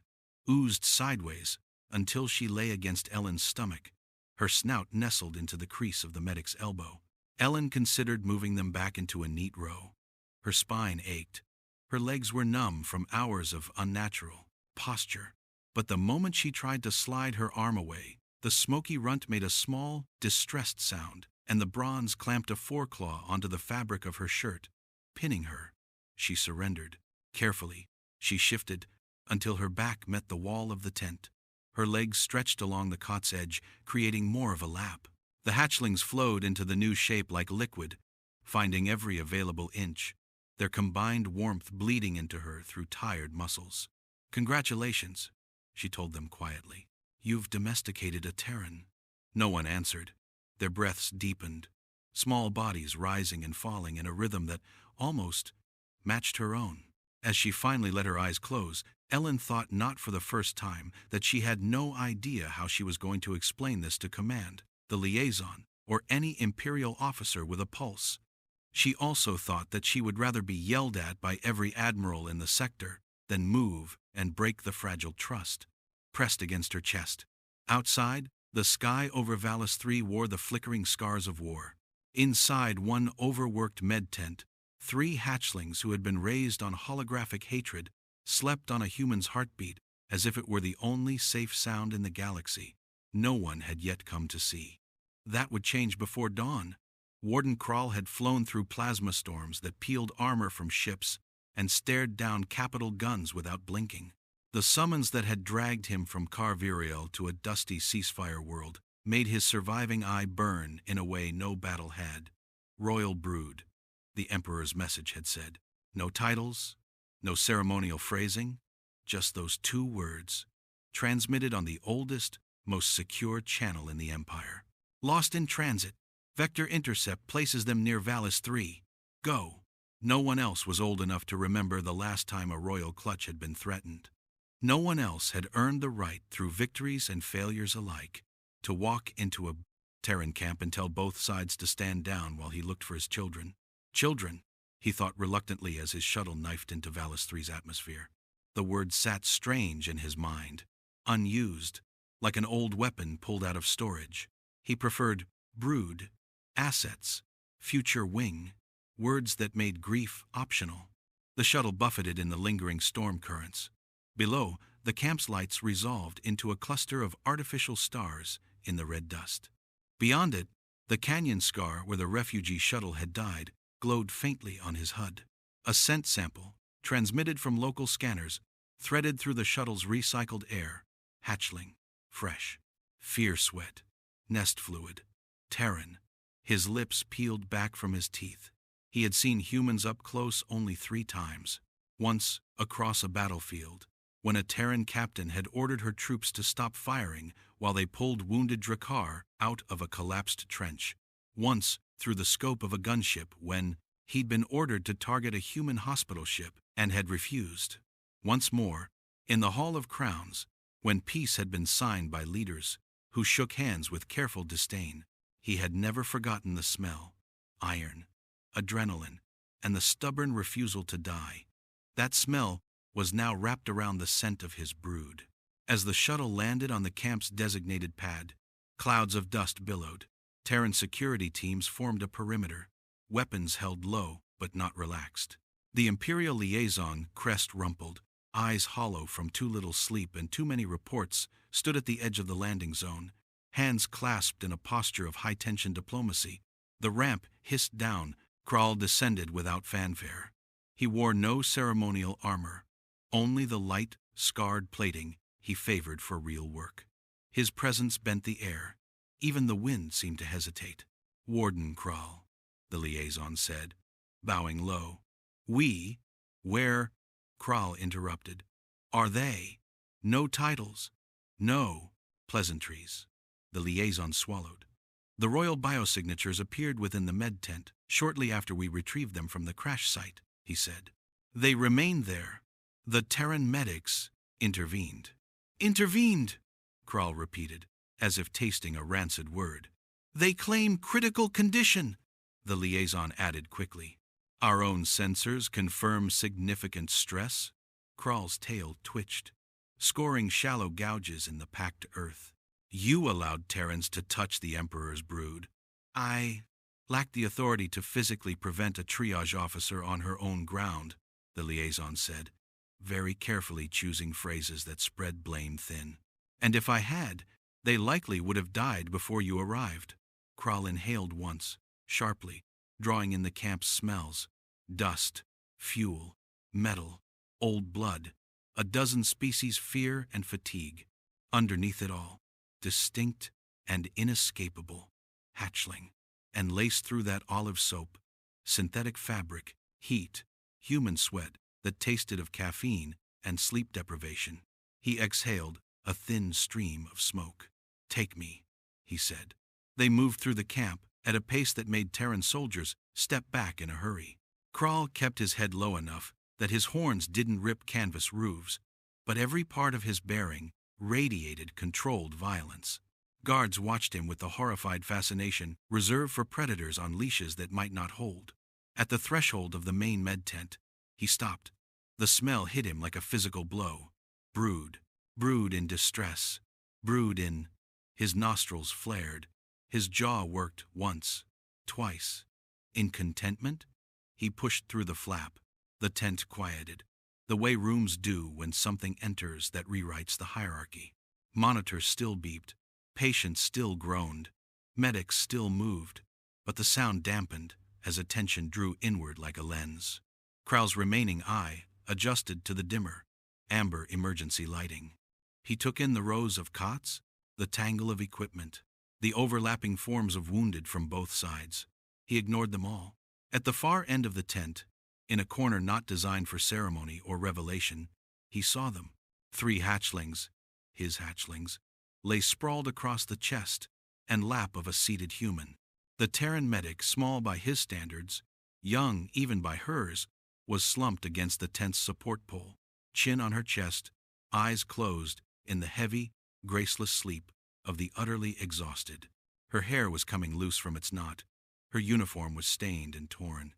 oozed sideways until she lay against Ellen's stomach, her snout nestled into the crease of the medic's elbow. Ellen considered moving them back into a neat row. Her spine ached. Her legs were numb from hours of unnatural posture. But the moment she tried to slide her arm away, the smoky runt made a small, distressed sound, and the bronze clamped a foreclaw onto the fabric of her shirt, pinning her. She surrendered. Carefully, she shifted until her back met the wall of the tent. Her legs stretched along the cot's edge, creating more of a lap. The hatchlings flowed into the new shape like liquid, finding every available inch, their combined warmth bleeding into her through tired muscles. "Congratulations," she told them quietly. "You've domesticated a Terran." No one answered. Their breaths deepened, small bodies rising and falling in a rhythm that almost matched her own. As she finally let her eyes close, Ellen thought not for the first time that she had no idea how she was going to explain this to command, the liaison, or any Imperial officer with a pulse. She also thought that she would rather be yelled at by every admiral in the sector than move and break the fragile trust pressed against her chest. Outside, the sky over Valis 3 wore the flickering scars of war. Inside one overworked med tent, 3 hatchlings who had been raised on holographic hatred slept on a human's heartbeat as if it were the only safe sound in the galaxy. No one had yet come to see. That would change before dawn. Warden Krall had flown through plasma storms that peeled armor from ships and stared down capital guns without blinking. The summons that had dragged him from Carviriel to a dusty ceasefire world made his surviving eye burn in a way no battle had. Royal brood, the Emperor's message had said. No titles, no ceremonial phrasing, just those 2 words, transmitted on the oldest, most secure channel in the Empire. Lost in transit, Vector Intercept places them near Valis 3. Go. No one else was old enough to remember the last time a royal clutch had been threatened. No one else had earned the right, through victories and failures alike, to walk into a Terran camp and tell both sides to stand down while he looked for his children. Children, he thought reluctantly as his shuttle knifed into Valis 3's atmosphere. The word sat strange in his mind, unused, like an old weapon pulled out of storage. He preferred brood, assets, future wing, words that made grief optional. The shuttle buffeted in the lingering storm currents. Below, the camp's lights resolved into a cluster of artificial stars in the red dust. Beyond it, the canyon scar where the refugee shuttle had died glowed faintly on his HUD. A scent sample, transmitted from local scanners, threaded through the shuttle's recycled air. Hatchling, fresh, fear sweat, nest fluid, Terran. His lips peeled back from his teeth. He had seen humans up close only 3 times. Once, across a battlefield, when a Terran captain had ordered her troops to stop firing while they pulled wounded Drakkar out of a collapsed trench. Once, through the scope of a gunship when he'd been ordered to target a human hospital ship and had refused. Once more, in the Hall of Crowns, when peace had been signed by leaders who shook hands with careful disdain. He had never forgotten the smell, iron, adrenaline, and the stubborn refusal to die. That smell was now wrapped around the scent of his brood. As the shuttle landed on the camp's designated pad, clouds of dust billowed. Terran security teams formed a perimeter, weapons held low but not relaxed. The Imperial liaison, crest rumpled, eyes hollow from too little sleep and too many reports, stood at the edge of the landing zone, hands clasped in a posture of high-tension diplomacy. The ramp hissed down. Krall descended without fanfare. He wore no ceremonial armor, only the light, scarred plating he favored for real work. His presence bent the air. Even the wind seemed to hesitate. "Warden Krall," the liaison said, bowing low. Where? Krall interrupted. "Are they? No titles. No pleasantries." The liaison swallowed. "The royal biosignatures appeared within the med tent shortly after we retrieved them from the crash site," he said. "They remained there." The Terran medics intervened. "Intervened," Krall repeated, as if tasting a rancid word. "They claim critical condition," the liaison added quickly. "Our own sensors confirm significant stress." Krall's tail twitched, scoring shallow gouges in the packed earth. "You allowed Terrans to touch the Emperor's brood." "I lacked the authority to physically prevent a triage officer on her own ground," the liaison said, very carefully choosing phrases that spread blame thin. "And if I had, they likely would have died before you arrived." Krall inhaled once, sharply, drawing in the camp's smells. Dust, fuel, metal, old blood, a dozen species' fear and fatigue. Underneath it all, distinct and inescapable, hatchling. And laced through that olive soap, synthetic fabric, heat, human sweat that tasted of caffeine and sleep deprivation. He exhaled a thin stream of smoke. "Take me," he said. They moved through the camp at a pace that made Terran soldiers step back in a hurry. Krall kept his head low enough that his horns didn't rip canvas roofs, but every part of his bearing radiated controlled violence. Guards watched him with the horrified fascination reserved for predators on leashes that might not hold. At the threshold of the main med tent, he stopped. The smell hit him like a physical blow. Brood in distress, brood in... His nostrils flared. His jaw worked once, twice. In contentment, he pushed through the flap. The tent quieted, the way rooms do when something enters that rewrites the hierarchy. Monitors still beeped. Patients still groaned. Medics still moved. But the sound dampened as attention drew inward like a lens. Krall's remaining eye adjusted to the dimmer, amber emergency lighting. He took in the rows of cots, the tangle of equipment, the overlapping forms of wounded from both sides. He ignored them all. At the far end of the tent, in a corner not designed for ceremony or revelation, he saw them. 3 hatchlings, his hatchlings, lay sprawled across the chest and lap of a seated human. The Terran medic, small by his standards, young even by hers, was slumped against the tent's support pole, chin on her chest, eyes closed in the heavy, graceless sleep of the utterly exhausted. Her hair was coming loose from its knot. Her uniform was stained and torn.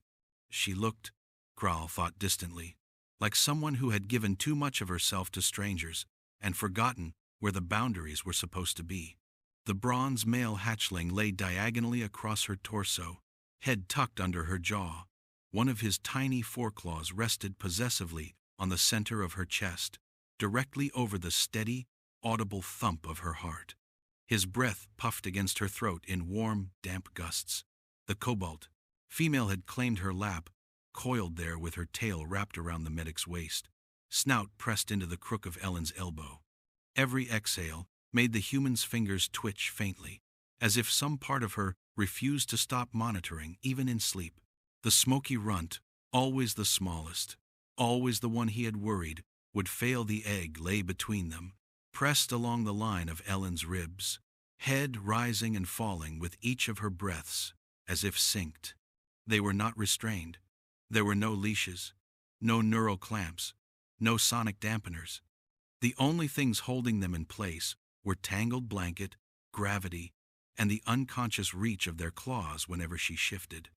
She looked, Kral thought distantly, like someone who had given too much of herself to strangers and forgotten where the boundaries were supposed to be. The bronze male hatchling lay diagonally across her torso, head tucked under her jaw. One of his tiny foreclaws rested possessively on the center of her chest, directly over the steady, audible thump of her heart. His breath puffed against her throat in warm, damp gusts. The cobalt female had claimed her lap, coiled there with her tail wrapped around the medic's waist, snout pressed into the crook of Ellen's elbow. Every exhale made the human's fingers twitch faintly, as if some part of her refused to stop monitoring, even in sleep. The smoky runt, always the smallest, always the one he had worried would fail the egg, lay between them, pressed along the line of Ellen's ribs, head rising and falling with each of her breaths, as if synced. They were not restrained. There were no leashes, no neural clamps, no sonic dampeners. The only things holding them in place were tangled blanket, gravity, and the unconscious reach of their claws whenever she shifted.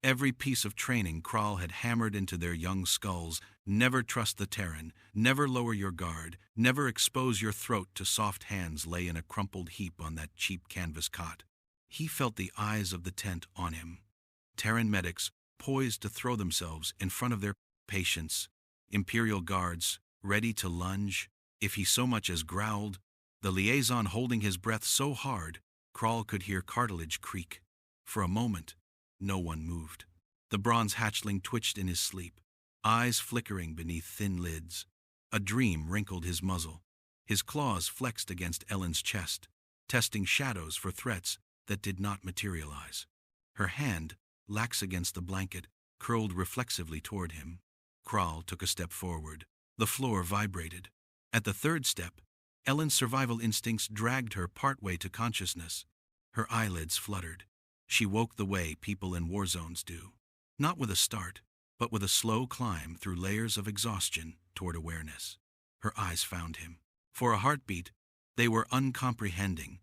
Every piece of training Kral had hammered into their young skulls: never trust the Terran, never lower your guard, never expose your throat to soft hands lay in a crumpled heap on that cheap canvas cot. He felt the eyes of the tent on him. Terran medics poised to throw themselves in front of their patients, Imperial guards ready to lunge if he so much as growled, the liaison holding his breath so hard Kral could hear cartilage creak. For a moment, no one moved. The bronze hatchling twitched in his sleep, eyes flickering beneath thin lids. A dream wrinkled his muzzle. His claws flexed against Ellen's chest, testing shadows for threats that did not materialize. Her hand, lax against the blanket, curled reflexively toward him. Kral took a step forward. The floor vibrated. At the third step, Ellen's survival instincts dragged her partway to consciousness. Her eyelids fluttered. She woke the way people in war zones do, not with a start, but with a slow climb through layers of exhaustion toward awareness. Her eyes found him. For a heartbeat, they were uncomprehending,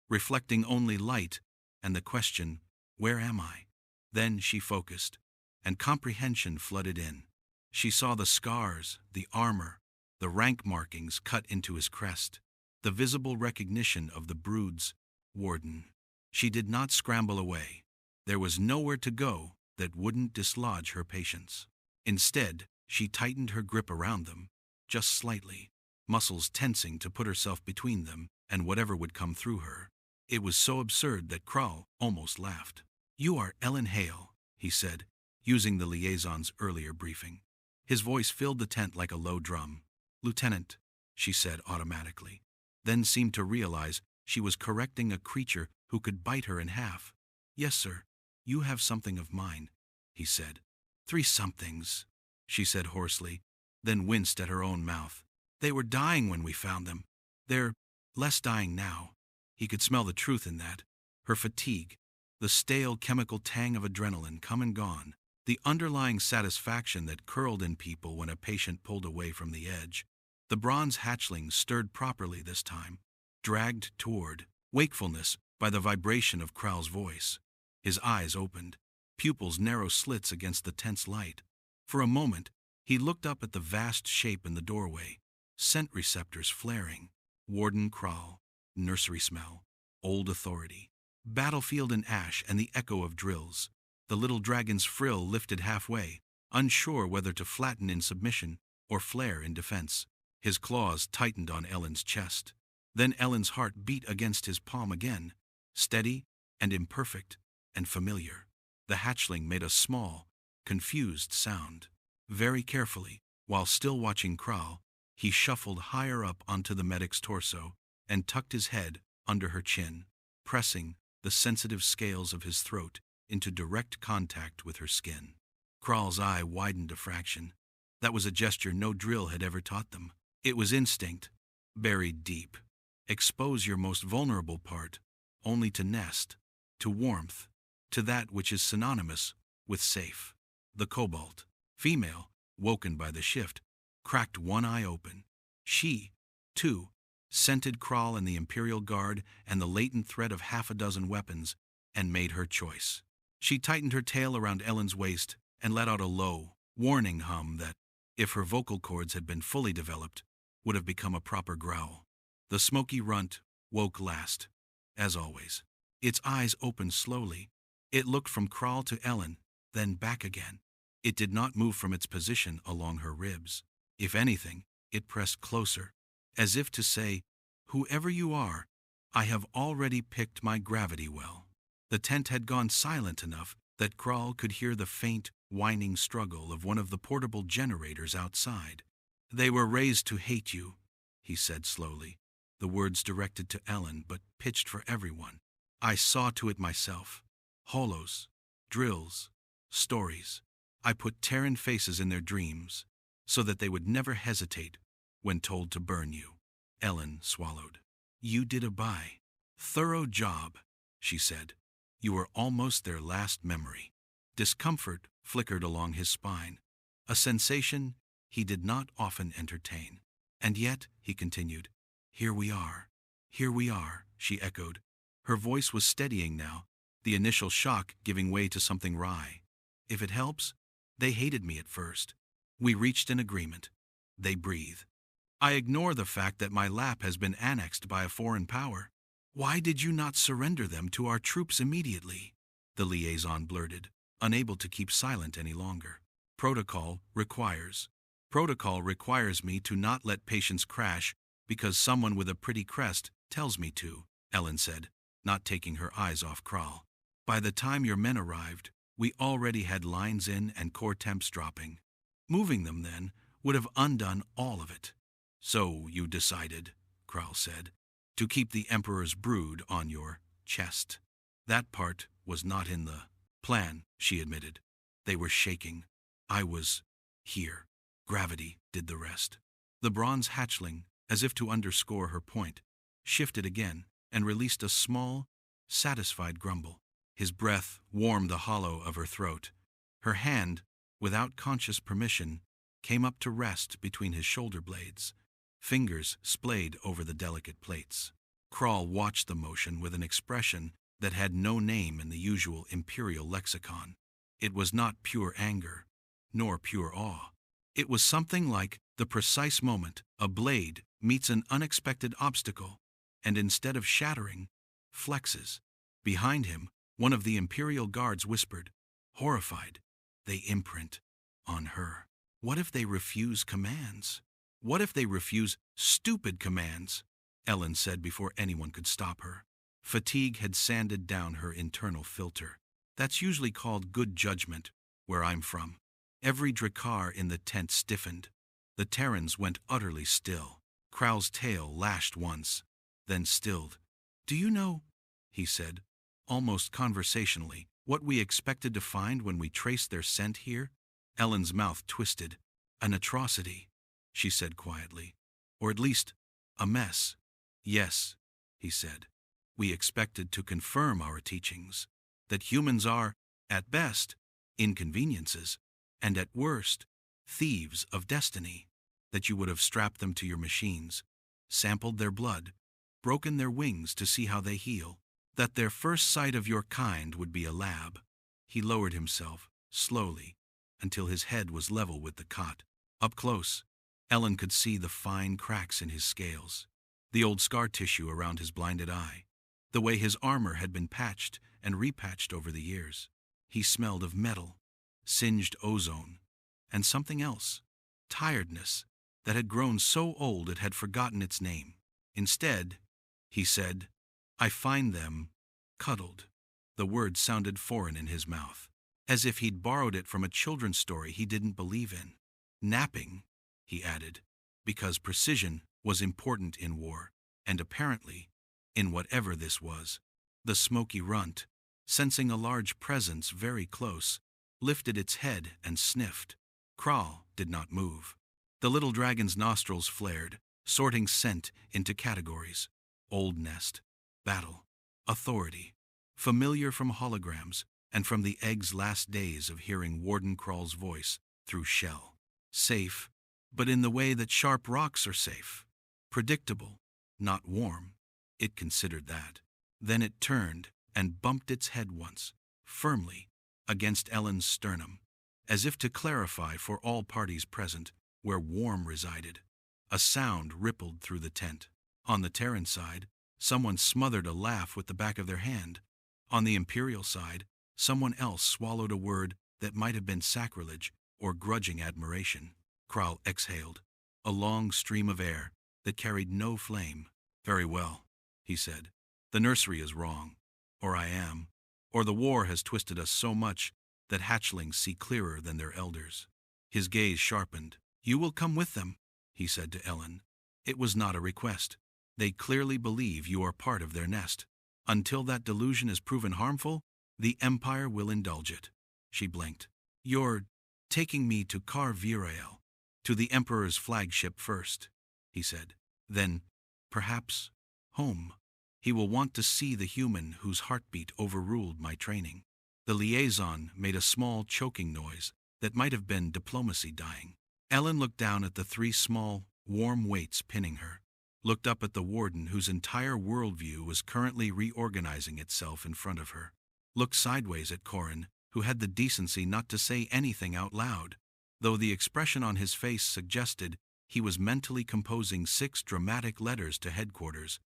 reflecting only light and the question, "Where am I?" Then she focused, and comprehension flooded in. She saw the scars, the armor, the rank markings cut into his crest, the visible recognition of the brood's warden. She did not scramble away. There was nowhere to go that wouldn't dislodge her patience. Instead, she tightened her grip around them, just slightly, muscles tensing to put herself between them and whatever would come through her. It was so absurd that Kral almost laughed. "You are Ellen Hale," he said, using the liaison's earlier briefing. His voice filled the tent like a low drum. "Lieutenant," she said automatically, then seemed to realize she was correcting a creature who could bite her in half. "Yes, sir. You have something of mine," he said. "Three somethings," she said hoarsely, then winced at her own mouth. "They were dying when we found them. They're less dying now." He could smell the truth in that. Her fatigue, the stale chemical tang of adrenaline come and gone, the underlying satisfaction that curled in people when a patient pulled away from the edge. The bronze hatchling stirred properly this time, dragged toward wakefulness by the vibration of Kral's voice. His eyes opened, pupils narrow slits against the tense light. For a moment, he looked up at the vast shape in the doorway, scent receptors flaring. Warden Kral, nursery smell, old authority, battlefield and ash and the echo of drills. The little dragon's frill lifted halfway, unsure whether to flatten in submission or flare in defense. His claws tightened on Ellen's chest. Then Ellen's heart beat against his palm again, steady and imperfect and familiar. The hatchling made a small, confused sound. Very carefully, while still watching Kral, he shuffled higher up onto the medic's torso and tucked his head under her chin, pressing the sensitive scales of his throat into direct contact with her skin. Kral's eye widened a fraction. That was a gesture no drill had ever taught them. It was instinct, buried deep. Expose your most vulnerable part, only to nest, to warmth, to that which is synonymous with safe. The cobalt female, woken by the shift, cracked one eye open. She, too, scented Kral and the Imperial Guard and the latent threat of half a dozen weapons, and made her choice. She tightened her tail around Ellen's waist and let out a low, warning hum that, if her vocal cords had been fully developed, would have become a proper growl. The smoky runt woke last, as always. Its eyes opened slowly. It looked from Kral to Ellen, then back again. It did not move from its position along her ribs. If anything, it pressed closer, as if to say, "Whoever you are, I have already picked my gravity well." The tent had gone silent enough that Kral could hear the faint, whining struggle of one of the portable generators outside. "They were raised to hate you," he said slowly, the words directed to Ellen but pitched for everyone. "I saw to it myself. Holos, drills, stories. I put Terran faces in their dreams, so that they would never hesitate when told to burn you." Ellen swallowed. "You did a thorough job," she said. "You were almost their last memory." Discomfort flickered along his spine, a sensation he did not often entertain. "And yet," he continued, here we are, she echoed. Her voice was steadying now, the initial shock giving way to something wry. "If it helps, they hated me at first. We reached an agreement. They breathe. I ignore the fact that my lap has been annexed by a foreign power." "Why did you not surrender them to our troops immediately?" the liaison blurted, unable to keep silent any longer. Protocol requires me to not let patients crash because someone with a pretty crest tells me to," Ellen said, not taking her eyes off Kral. "By the time your men arrived, we already had lines in and core temps dropping. Moving them then would have undone all of it." "So you decided," Kral said, "to keep the Emperor's brood on your chest." "That part was not in the plan," she admitted. "They were shaking. I was here. Gravity did the rest." The bronze hatchling, as if to underscore her point, shifted again and released a small, satisfied grumble. His breath warmed the hollow of her throat. Her hand, without conscious permission, came up to rest between his shoulder blades. Fingers splayed over the delicate plates. Kral watched the motion with an expression that had no name in the usual imperial lexicon. It was not pure anger, nor pure awe. It was something like the precise moment a blade meets an unexpected obstacle, and instead of shattering, flexes. Behind him, one of the Imperial guards whispered, horrified, "They imprint on her. What if they refuse commands? What if they refuse stupid commands?" Ellen said before anyone could stop her. Fatigue had sanded down her internal filter. "That's usually called good judgment, where I'm from." Every Drakkar in the tent stiffened. The Terrans went utterly still. Kral's tail lashed once, then stilled. "Do you know," he said, almost conversationally, "what we expected to find when we traced their scent here?" Ellen's mouth twisted. "An atrocity," she said quietly. "Or at least, a mess." "Yes," he said. "We expected to confirm our teachings, that humans are, at best, inconveniences, and at worst, thieves of destiny, that you would have strapped them to your machines, sampled their blood, broken their wings to see how they heal, that their first sight of your kind would be a lab." He lowered himself, slowly, until his head was level with the cot. Up close, Ellen could see the fine cracks in his scales, the old scar tissue around his blinded eye, the way his armor had been patched and repatched over the years. He smelled of metal, singed ozone, and something else, tiredness, that had grown so old it had forgotten its name. Instead, he said, "I find them cuddled." The word sounded foreign in his mouth, as if he'd borrowed it from a children's story he didn't believe in. "Napping," he added, because precision was important in war, and apparently, in whatever this was. The smoky runt, sensing a large presence very close, lifted its head and sniffed. Kral did not move. The little dragon's nostrils flared, sorting scent into categories: old nest, battle, authority, familiar from holograms and from the egg's last days of hearing Warden Kral's voice through shell. Safe, but in the way that sharp rocks are safe. Predictable, not warm. It considered that. Then it turned and bumped its head once, firmly, against Ellen's sternum, as if to clarify for all parties present where warm resided. A sound rippled through the tent. On the Terran side, someone smothered a laugh with the back of their hand. On the Imperial side, someone else swallowed a word that might have been sacrilege or grudging admiration. Kral exhaled, a long stream of air that carried no flame. "Very well," he said. "The nursery is wrong. Or I am. Or the war has twisted us so much that hatchlings see clearer than their elders." His gaze sharpened. "You will come with them," he said to Ellen. "It was not a request. They clearly believe you are part of their nest. Until that delusion is proven harmful, the Empire will indulge it." She blinked. "You're taking me to Car Virael, to the Emperor's flagship first," he said. "Then, perhaps, home. He will want to see the human whose heartbeat overruled my training." The liaison made a small choking noise that might have been diplomacy dying. Ellen looked down at the three small, warm weights pinning her, looked up at the warden whose entire worldview was currently reorganizing itself in front of her, looked sideways at Corin, who had the decency not to say anything out loud, though the expression on his face suggested he was mentally composing 6 dramatic letters to headquarters.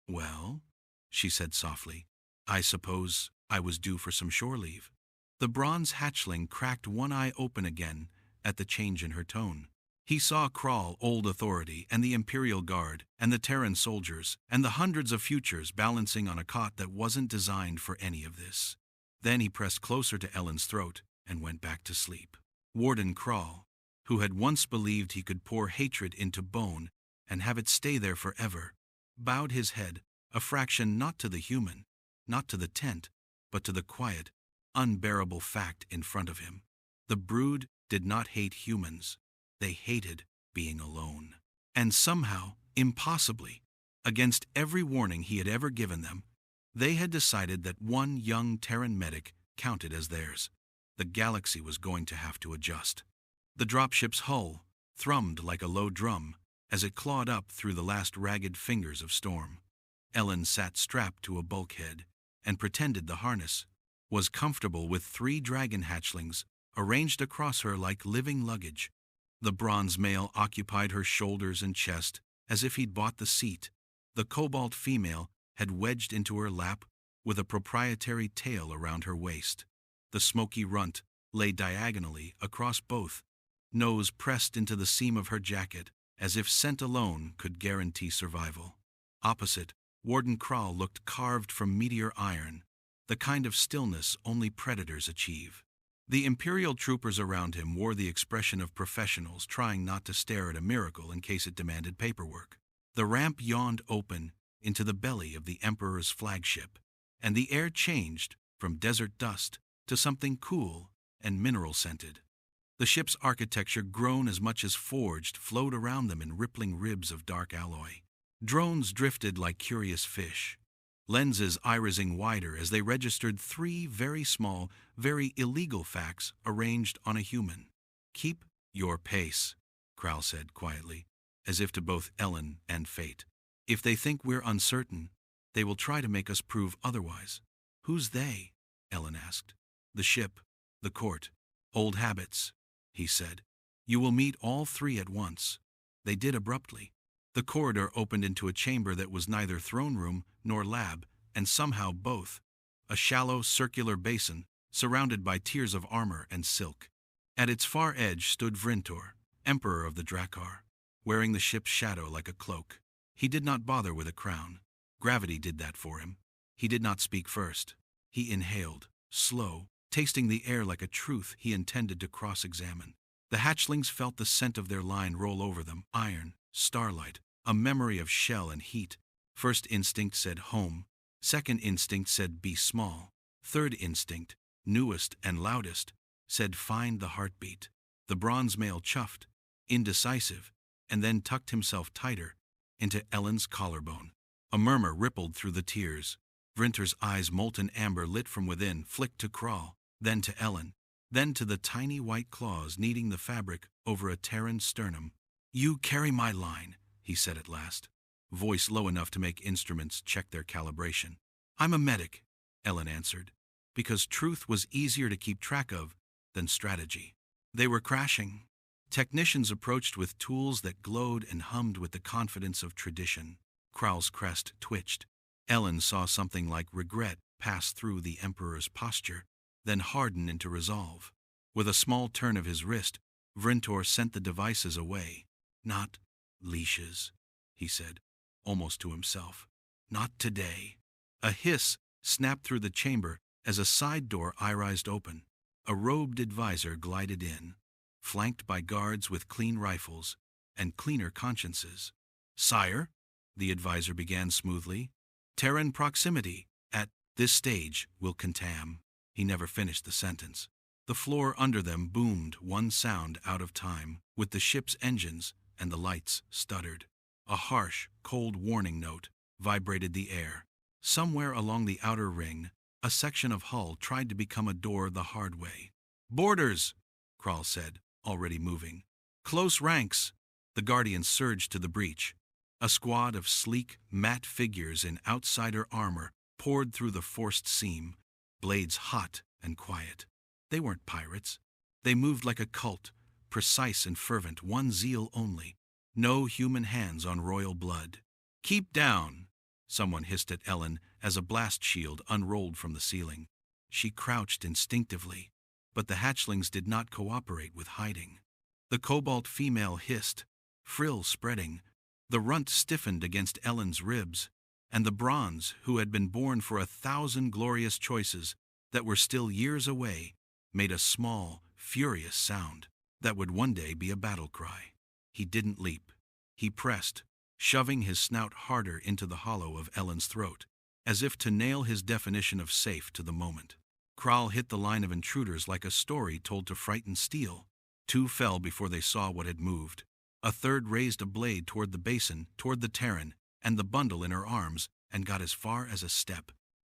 "Well," she said softly, "I suppose I was due for some shore leave." The bronze hatchling cracked one eye open again at the change in her tone. He saw Kral, Old Authority, and the Imperial Guard, and the Terran soldiers, and the hundreds of futures balancing on a cot that wasn't designed for any of this. Then he pressed closer to Ellen's throat and went back to sleep. Warden Kral, who had once believed he could pour hatred into bone and have it stay there forever, bowed his head, a fraction not to the human, not to the tent, but to the quiet, unbearable fact in front of him. The brood did not hate humans. They hated being alone. And somehow, impossibly, against every warning he had ever given them, they had decided that one young Terran medic counted as theirs. The galaxy was going to have to adjust. The dropship's hull thrummed like a low drum as it clawed up through the last ragged fingers of storm. Ellen sat strapped to a bulkhead and pretended the harness was comfortable with 3 dragon hatchlings arranged across her like living luggage. The bronze male occupied her shoulders and chest as if he'd bought the seat. The cobalt female had wedged into her lap with a proprietary tail around her waist. The smoky runt lay diagonally across both, nose pressed into the seam of her jacket as if scent alone could guarantee survival. Opposite, Warden Kral looked carved from meteor iron, the kind of stillness only predators achieve. The Imperial troopers around him wore the expression of professionals trying not to stare at a miracle in case it demanded paperwork. The ramp yawned open into the belly of the Emperor's flagship, and the air changed from desert dust to something cool and mineral-scented. The ship's architecture, grown as much as forged, flowed around them in rippling ribs of dark alloy. Drones drifted like curious fish, lenses irising wider as they registered 3 very small, very illegal facts arranged on a human. "Keep your pace," Kral said quietly, as if to both Ellen and fate. "If they think we're uncertain, they will try to make us prove otherwise." "Who's they?" Ellen asked. "The ship, the court, old habits," he said. "You will meet all 3 at once." They did abruptly. The corridor opened into a chamber that was neither throne room nor lab, and somehow both. A shallow, circular basin, surrounded by tiers of armor and silk. At its far edge stood Vrintor, Emperor of the Drakkar, wearing the ship's shadow like a cloak. He did not bother with a crown. Gravity did that for him. He did not speak first. He inhaled, slow, tasting the air like a truth he intended to cross-examine. The hatchlings felt the scent of their line roll over them, iron, starlight, a memory of shell and heat. First instinct said home. Second instinct said be small. Third instinct, newest and loudest, said find the heartbeat. The bronze male chuffed, indecisive, and then tucked himself tighter into Ellen's collarbone. A murmur rippled through the tiers. Vrinter's eyes, molten amber lit from within, flicked to Kral, then to Ellen, then to the tiny white claws kneading the fabric over a Terran sternum. "You carry my line," he said at last. voice low enough to make instruments check their calibration. "I'm a medic," Ellen answered, because truth was easier to keep track of than strategy. They were crashing. Technicians approached with tools that glowed and hummed with the confidence of tradition. Kral's crest twitched. Ellen saw something like regret pass through the Emperor's posture, then harden into resolve. With a small turn of his wrist, Vrintor sent the devices away. "Not leashes," he said, almost to himself. "Not today." A hiss snapped through the chamber as a side door irised open. A robed advisor glided in, flanked by guards with clean rifles and cleaner consciences. "Sire," the advisor began smoothly, "Terran proximity at this stage will contam." He never finished the sentence. The floor under them boomed one sound out of time, with the ship's engines, and the lights stuttered. A harsh, cold warning note vibrated the air. Somewhere along the outer ring, a section of hull tried to become a door the hard way. "Boarders," Kral said, already moving. "Close ranks." The Guardians surged to the breach. A squad of sleek, matte figures in outsider armor poured through the forced seam, blades hot and quiet. They weren't pirates. They moved like a cult, precise and fervent, one zeal only. No human hands on royal blood. "Keep down," someone hissed at Ellen as a blast shield unrolled from the ceiling. She crouched instinctively, but the hatchlings did not cooperate with hiding. The cobalt female hissed, frill spreading. The runt stiffened against Ellen's ribs, and the bronze, who had been born for 1,000 glorious choices that were still years away, made a small, furious sound that would one day be a battle cry. He didn't leap. He pressed, shoving his snout harder into the hollow of Ellen's throat, as if to nail his definition of safe to the moment. Kral hit the line of intruders like a story told to frighten steel. 2 fell before they saw what had moved. A third raised a blade toward the basin, toward the Terran, and the bundle in her arms, and got as far as a step.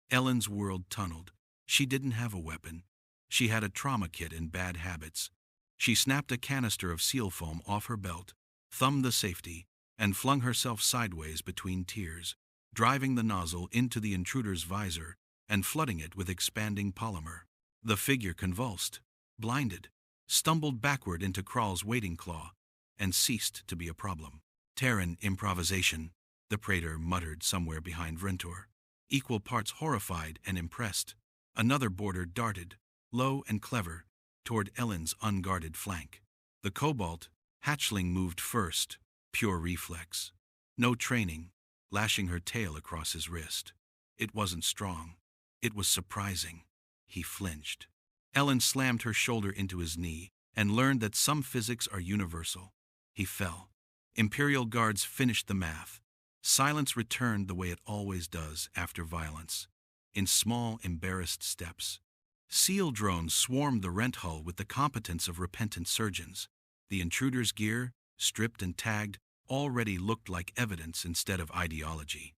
Ellen's world tunneled. She didn't have a weapon. She had a trauma kit and bad habits. She snapped a canister of seal foam off her belt, thumbed the safety, and flung herself sideways between tiers, driving the nozzle into the intruder's visor and flooding it with expanding polymer. The figure convulsed, blinded, stumbled backward into Kral's waiting claw, and ceased to be a problem. "Terran improvisation," the praetor muttered somewhere behind Vrintor, equal parts horrified and impressed. Another boarder darted, low and clever, toward Ellen's unguarded flank. The cobalt, hatchling moved first, pure reflex. No training, lashing her tail across his wrist. It wasn't strong. It was surprising. He flinched. Ellen slammed her shoulder into his knee and learned that some physics are universal. He fell. Imperial guards finished the math. Silence returned the way it always does after violence, in small, embarrassed steps. SEAL drones swarmed the rent hull with the competence of repentant surgeons. The intruder's gear, stripped and tagged, already looked like evidence instead of ideology.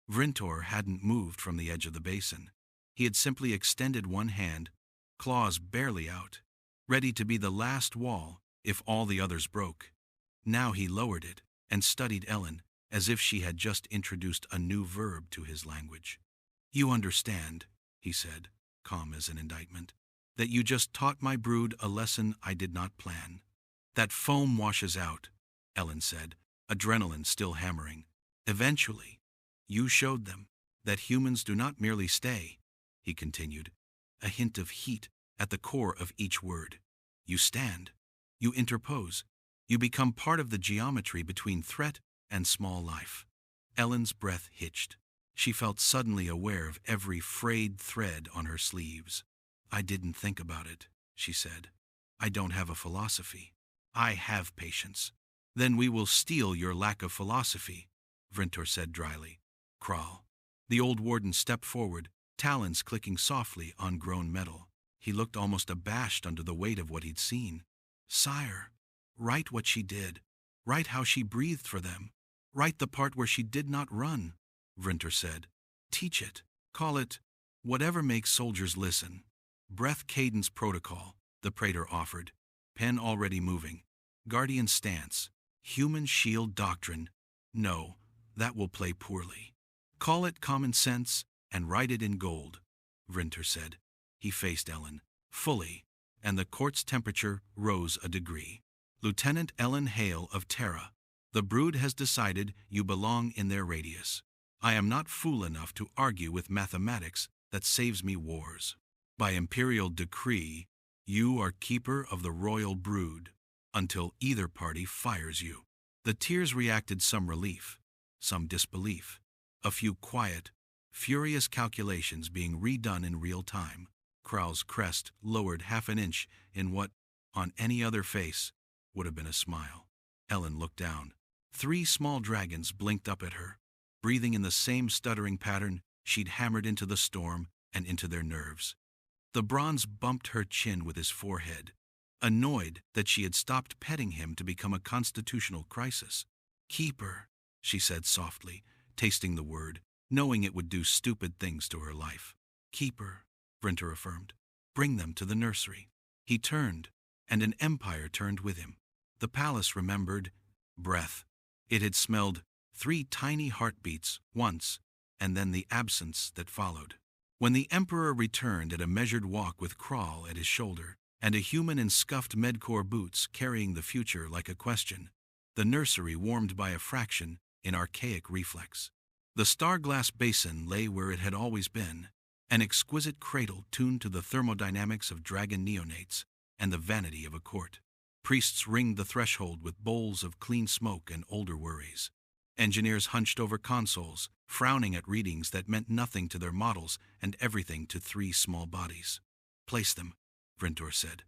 Vrintor hadn't moved from the edge of the basin. He had simply extended one hand, claws barely out, ready to be the last wall if all the others broke. Now he lowered it and studied Ellen as if she had just introduced a new verb to his language. "You understand," he said, calm as an indictment, "that you just taught my brood a lesson I did not plan." "That foam washes out," Ellen said, adrenaline still hammering. "Eventually, you showed them that humans do not merely stay," he continued, a hint of heat at the core of each word. "You stand. You interpose. You become part of the geometry between threat and small life." Ellen's breath hitched. She felt suddenly aware of every frayed thread on her sleeves. "I didn't think about it," she said. "I don't have a philosophy. I have patience." "Then we will steal your lack of philosophy," Vrintor said dryly. "Kral." The old warden stepped forward, talons clicking softly on grown metal. He looked almost abashed under the weight of what he'd seen. "Sire, write what she did. Write how she breathed for them. Write the part where she did not run," Vrintor said. "Teach it. Call it whatever makes soldiers listen." "Breath cadence protocol," the praetor offered, pen already moving. "Guardian stance. Human shield doctrine. No, that will play poorly. Call it common sense and write it in gold, Vrinter said. He faced Ellen, fully, and the court's temperature rose a degree. Lieutenant Ellen Hale of Terra, the brood has decided you belong in their radius. I am not fool enough to argue with mathematics that saves me wars. By imperial decree, you are keeper of the royal brood, until either party fires you. The tears reacted some relief, some disbelief, a few quiet, furious calculations being redone in real time. Kral's crest lowered half an inch in what, on any other face, would have been a smile. Ellen looked down. 3 small dragons blinked up at her, breathing in the same stuttering pattern she'd hammered into the storm and into their nerves. The bronze bumped her chin with his forehead, annoyed that she had stopped petting him to become a constitutional crisis. Keeper, she said softly, tasting the word, knowing it would do stupid things to her life. Keeper, Vrinter affirmed. Bring them to the nursery. He turned, and an empire turned with him. The palace remembered breath. It had smelled 3 tiny heartbeats once, and then the absence that followed. When the emperor returned at a measured walk with Kral at his shoulder, and a human in scuffed Medcorps boots carrying the future like a question, the nursery warmed by a fraction in archaic reflex. The star-glass basin lay where it had always been, an exquisite cradle tuned to the thermodynamics of dragon neonates and the vanity of a court. Priests ringed the threshold with bowls of clean smoke and older worries. Engineers hunched over consoles, frowning at readings that meant nothing to their models and everything to 3 small bodies. Place them, Vrinter said.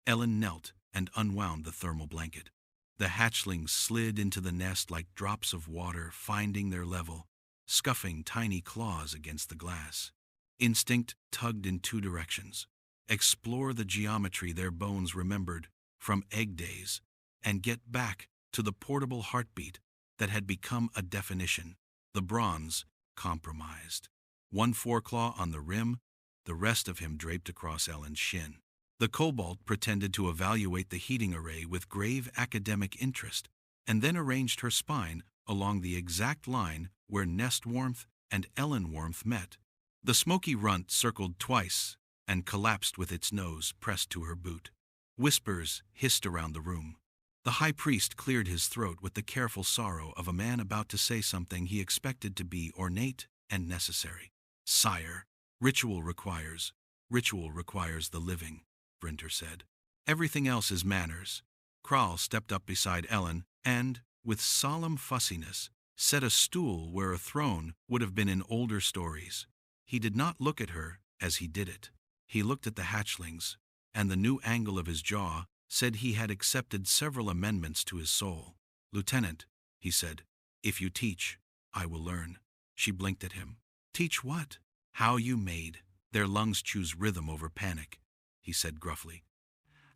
Ellen knelt and unwound the thermal blanket. The hatchlings slid into the nest like drops of water, finding their level, scuffing tiny claws against the glass. Instinct tugged in 2 directions. Explore the geometry their bones remembered from egg days, and get back to the portable heartbeat that had become a definition. The bronze compromised. 1 foreclaw on the rim, the rest of him draped across Ellen's shin. The cobalt pretended to evaluate the heating array with grave academic interest, and then arranged her spine along the exact line where nest warmth and Ellen warmth met. The smoky runt circled twice and collapsed with its nose pressed to her boot. Whispers hissed around the room. The high priest cleared his throat with the careful sorrow of a man about to say something he expected to be ornate and necessary. Sire, ritual requires the living, Vrinter said. Everything else is manners. Kral stepped up beside Ellen and, with solemn fussiness, set a stool where a throne would have been in older stories. He did not look at her as he did it. He looked at the hatchlings, and the new angle of his jaw said he had accepted several amendments to his soul. Lieutenant, he said, if you teach, I will learn. She blinked at him. Teach what? How you made. Their lungs choose rhythm over panic, he said gruffly.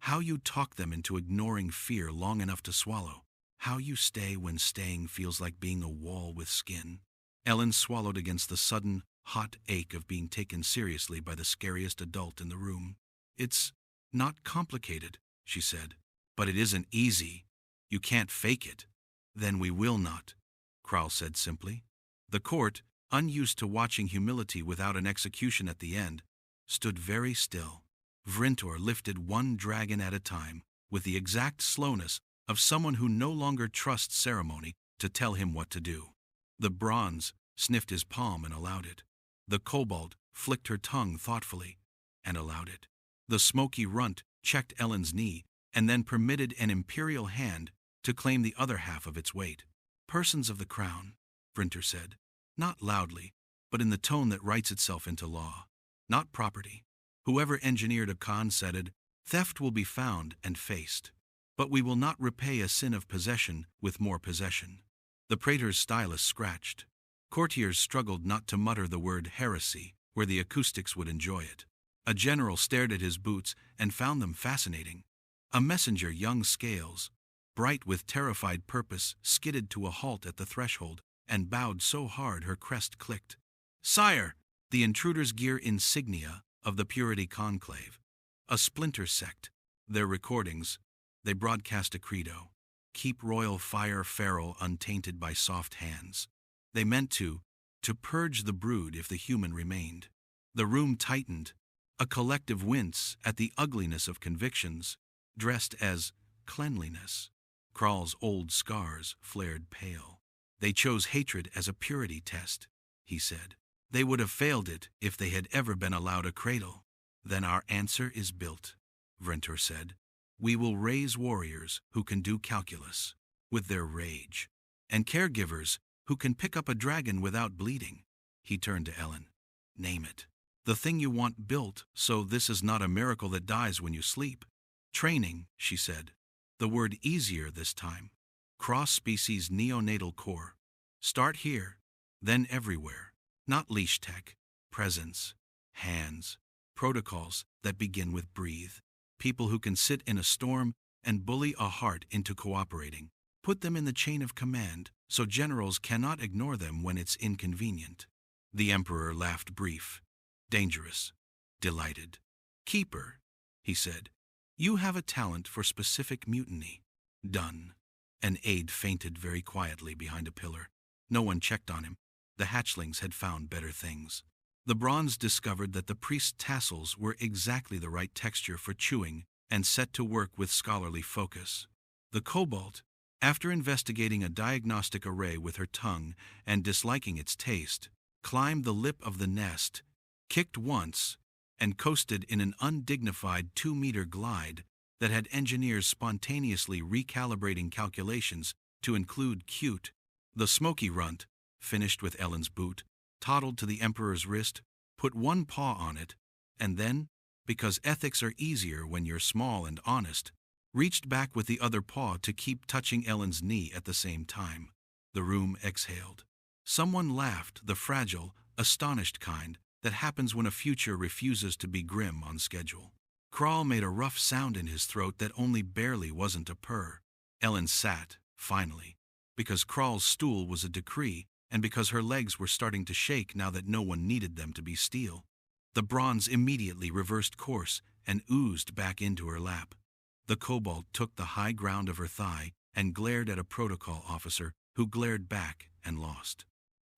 How you talk them into ignoring fear long enough to swallow. How you stay when staying feels like being a wall with skin. Ellen swallowed against the sudden, hot ache of being taken seriously by the scariest adult in the room. It's not complicated, she said, but it isn't easy. You can't fake it. Then we will not, Kral said simply. The court, unused to watching humility without an execution at the end, stood very still. Vrinter lifted 1 dragon at a time, with the exact slowness of someone who no longer trusts ceremony to tell him what to do. The bronze sniffed his palm and allowed it. The cobalt flicked her tongue thoughtfully and allowed it. The smoky runt checked Ellen's knee and then permitted an imperial hand to claim the other half of its weight. Persons of the crown, Vrinter said, not loudly, but in the tone that writes itself into law. Not property. Whoever engineered a Khan said it, theft will be found and faced. But we will not repay a sin of possession with more possession. The praetor's stylus scratched. Courtiers struggled not to mutter the word heresy where the acoustics would enjoy it. A general stared at his boots and found them fascinating. A messenger, young Scales, bright with terrified purpose, skidded to a halt at the threshold and bowed so hard her crest clicked. Sire, the intruder's gear insignia of the Purity Conclave. A splinter sect. Their recordings, they broadcast a credo. Keep royal fire feral untainted by soft hands. They meant to purge the brood if the human remained. The room tightened, a collective wince at the ugliness of convictions, dressed as cleanliness. Kral's old scars flared pale. They chose hatred as a purity test, he said. They would have failed it if they had ever been allowed a cradle. Then our answer is built, Vrintor said. We will raise warriors who can do calculus with their rage, and caregivers who can pick up a dragon without bleeding. He turned to Ellen. Name it. The thing you want built, so this is not a miracle that dies when you sleep. Training, she said. The word easier this time. Cross-species neonatal core. Start here, then everywhere. Not leash tech, presence, hands, protocols that begin with breathe. People who can sit in a storm and bully a heart into cooperating. Put them in the chain of command so generals cannot ignore them when it's inconvenient. The Emperor laughed brief. Dangerous. Delighted. Keeper, he said. You have a talent for specific mutiny. Done. An aide fainted very quietly behind a pillar. No one checked on him. The hatchlings had found better things. The bronze discovered that the priest's tassels were exactly the right texture for chewing and set to work with scholarly focus. The cobalt, after investigating a diagnostic array with her tongue and disliking its taste, climbed the lip of the nest, kicked once, and coasted in an undignified 2-meter glide that had engineers spontaneously recalibrating calculations to include cute. The smoky runt, finished with Ellen's boot, toddled to the Emperor's wrist, put one paw on it, and then, because ethics are easier when you're small and honest, reached back with the other paw to keep touching Ellen's knee at the same time. The room exhaled. Someone laughed, the fragile, astonished kind that happens when a future refuses to be grim on schedule. Kral made a rough sound in his throat that only barely wasn't a purr. Ellen sat, finally, because Kral's stool was a decree and because her legs were starting to shake now that no one needed them to be steel. The bronze immediately reversed course and oozed back into her lap. The cobalt took the high ground of her thigh and glared at a protocol officer who glared back and lost.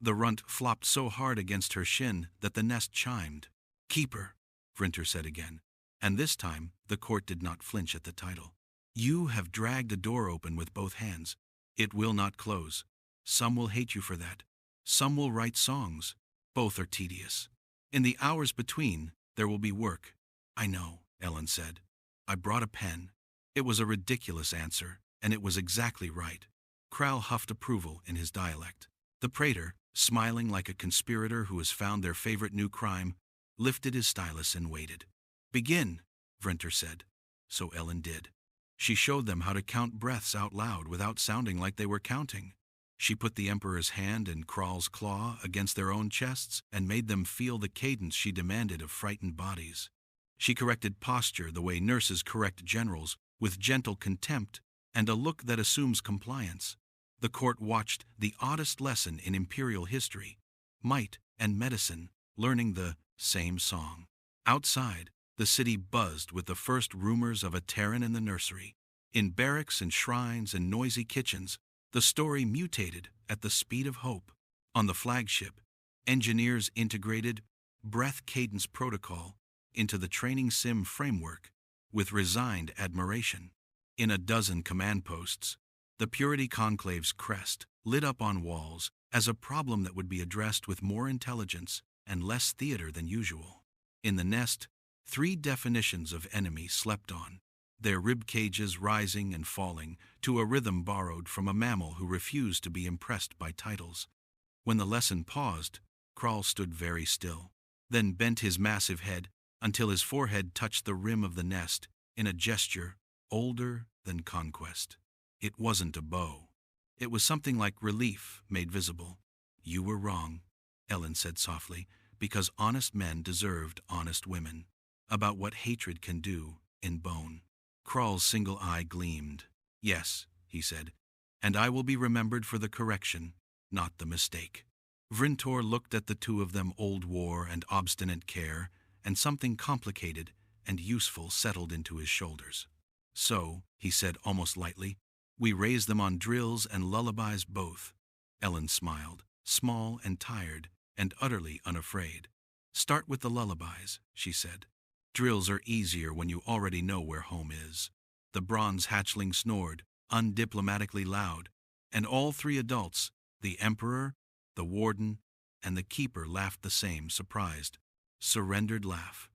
The runt flopped so hard against her shin that the nest chimed. Keeper, Vrintor said again, and this time the court did not flinch at the title. You have dragged a door open with both hands. It will not close. Some will hate you for that. Some will write songs. Both are tedious. In the hours between, there will be work. I know, Ellen said. I brought a pen. It was a ridiculous answer, and it was exactly right. Kral huffed approval in his dialect. The praetor, smiling like a conspirator who has found their favorite new crime, lifted his stylus and waited. Begin, Vrintor said. So Ellen did. She showed them how to count breaths out loud without sounding like they were counting. She put the Emperor's hand and Kral's claw against their own chests and made them feel the cadence she demanded of frightened bodies. She corrected posture the way nurses correct generals, with gentle contempt and a look that assumes compliance. The court watched the oddest lesson in imperial history, might and medicine, learning the same song. Outside, the city buzzed with the first rumors of a Terran in the nursery. In barracks and shrines and noisy kitchens, the story mutated at the speed of hope. On the flagship, engineers integrated breath cadence protocol into the training sim framework with resigned admiration. In a dozen command posts, the Purity Conclave's crest lit up on walls as a problem that would be addressed with more intelligence and less theater than usual. In the nest, 3 definitions of enemy slept on, their rib cages rising and falling to a rhythm borrowed from a mammal who refused to be impressed by titles. When the lesson paused, Kral stood very still, then bent his massive head until his forehead touched the rim of the nest in a gesture older than conquest. It wasn't a bow. It was something like relief made visible. You were wrong, Ellen said softly, because honest men deserved honest women. About what hatred can do in bone. Kral's single eye gleamed. Yes, he said, and I will be remembered for the correction, not the mistake. Vrintor looked at the two of them, old war and obstinate care, and something complicated and useful settled into his shoulders. So, he said almost lightly, we raise them on drills and lullabies both. Ellen smiled, small and tired, and utterly unafraid. Start with the lullabies, she said. Drills are easier when you already know where home is. The bronze hatchling snored, undiplomatically loud, and all three adults, the emperor, the warden, and the keeper, laughed the same surprised, surrendered laugh.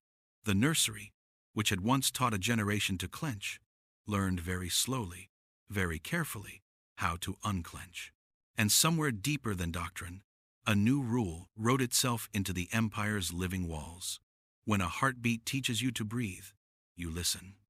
The nursery, which had once taught a generation to clench, learned very slowly, very carefully, how to unclench. And somewhere deeper than doctrine, a new rule wrote itself into the empire's living walls. When a heartbeat teaches you to breathe, you listen.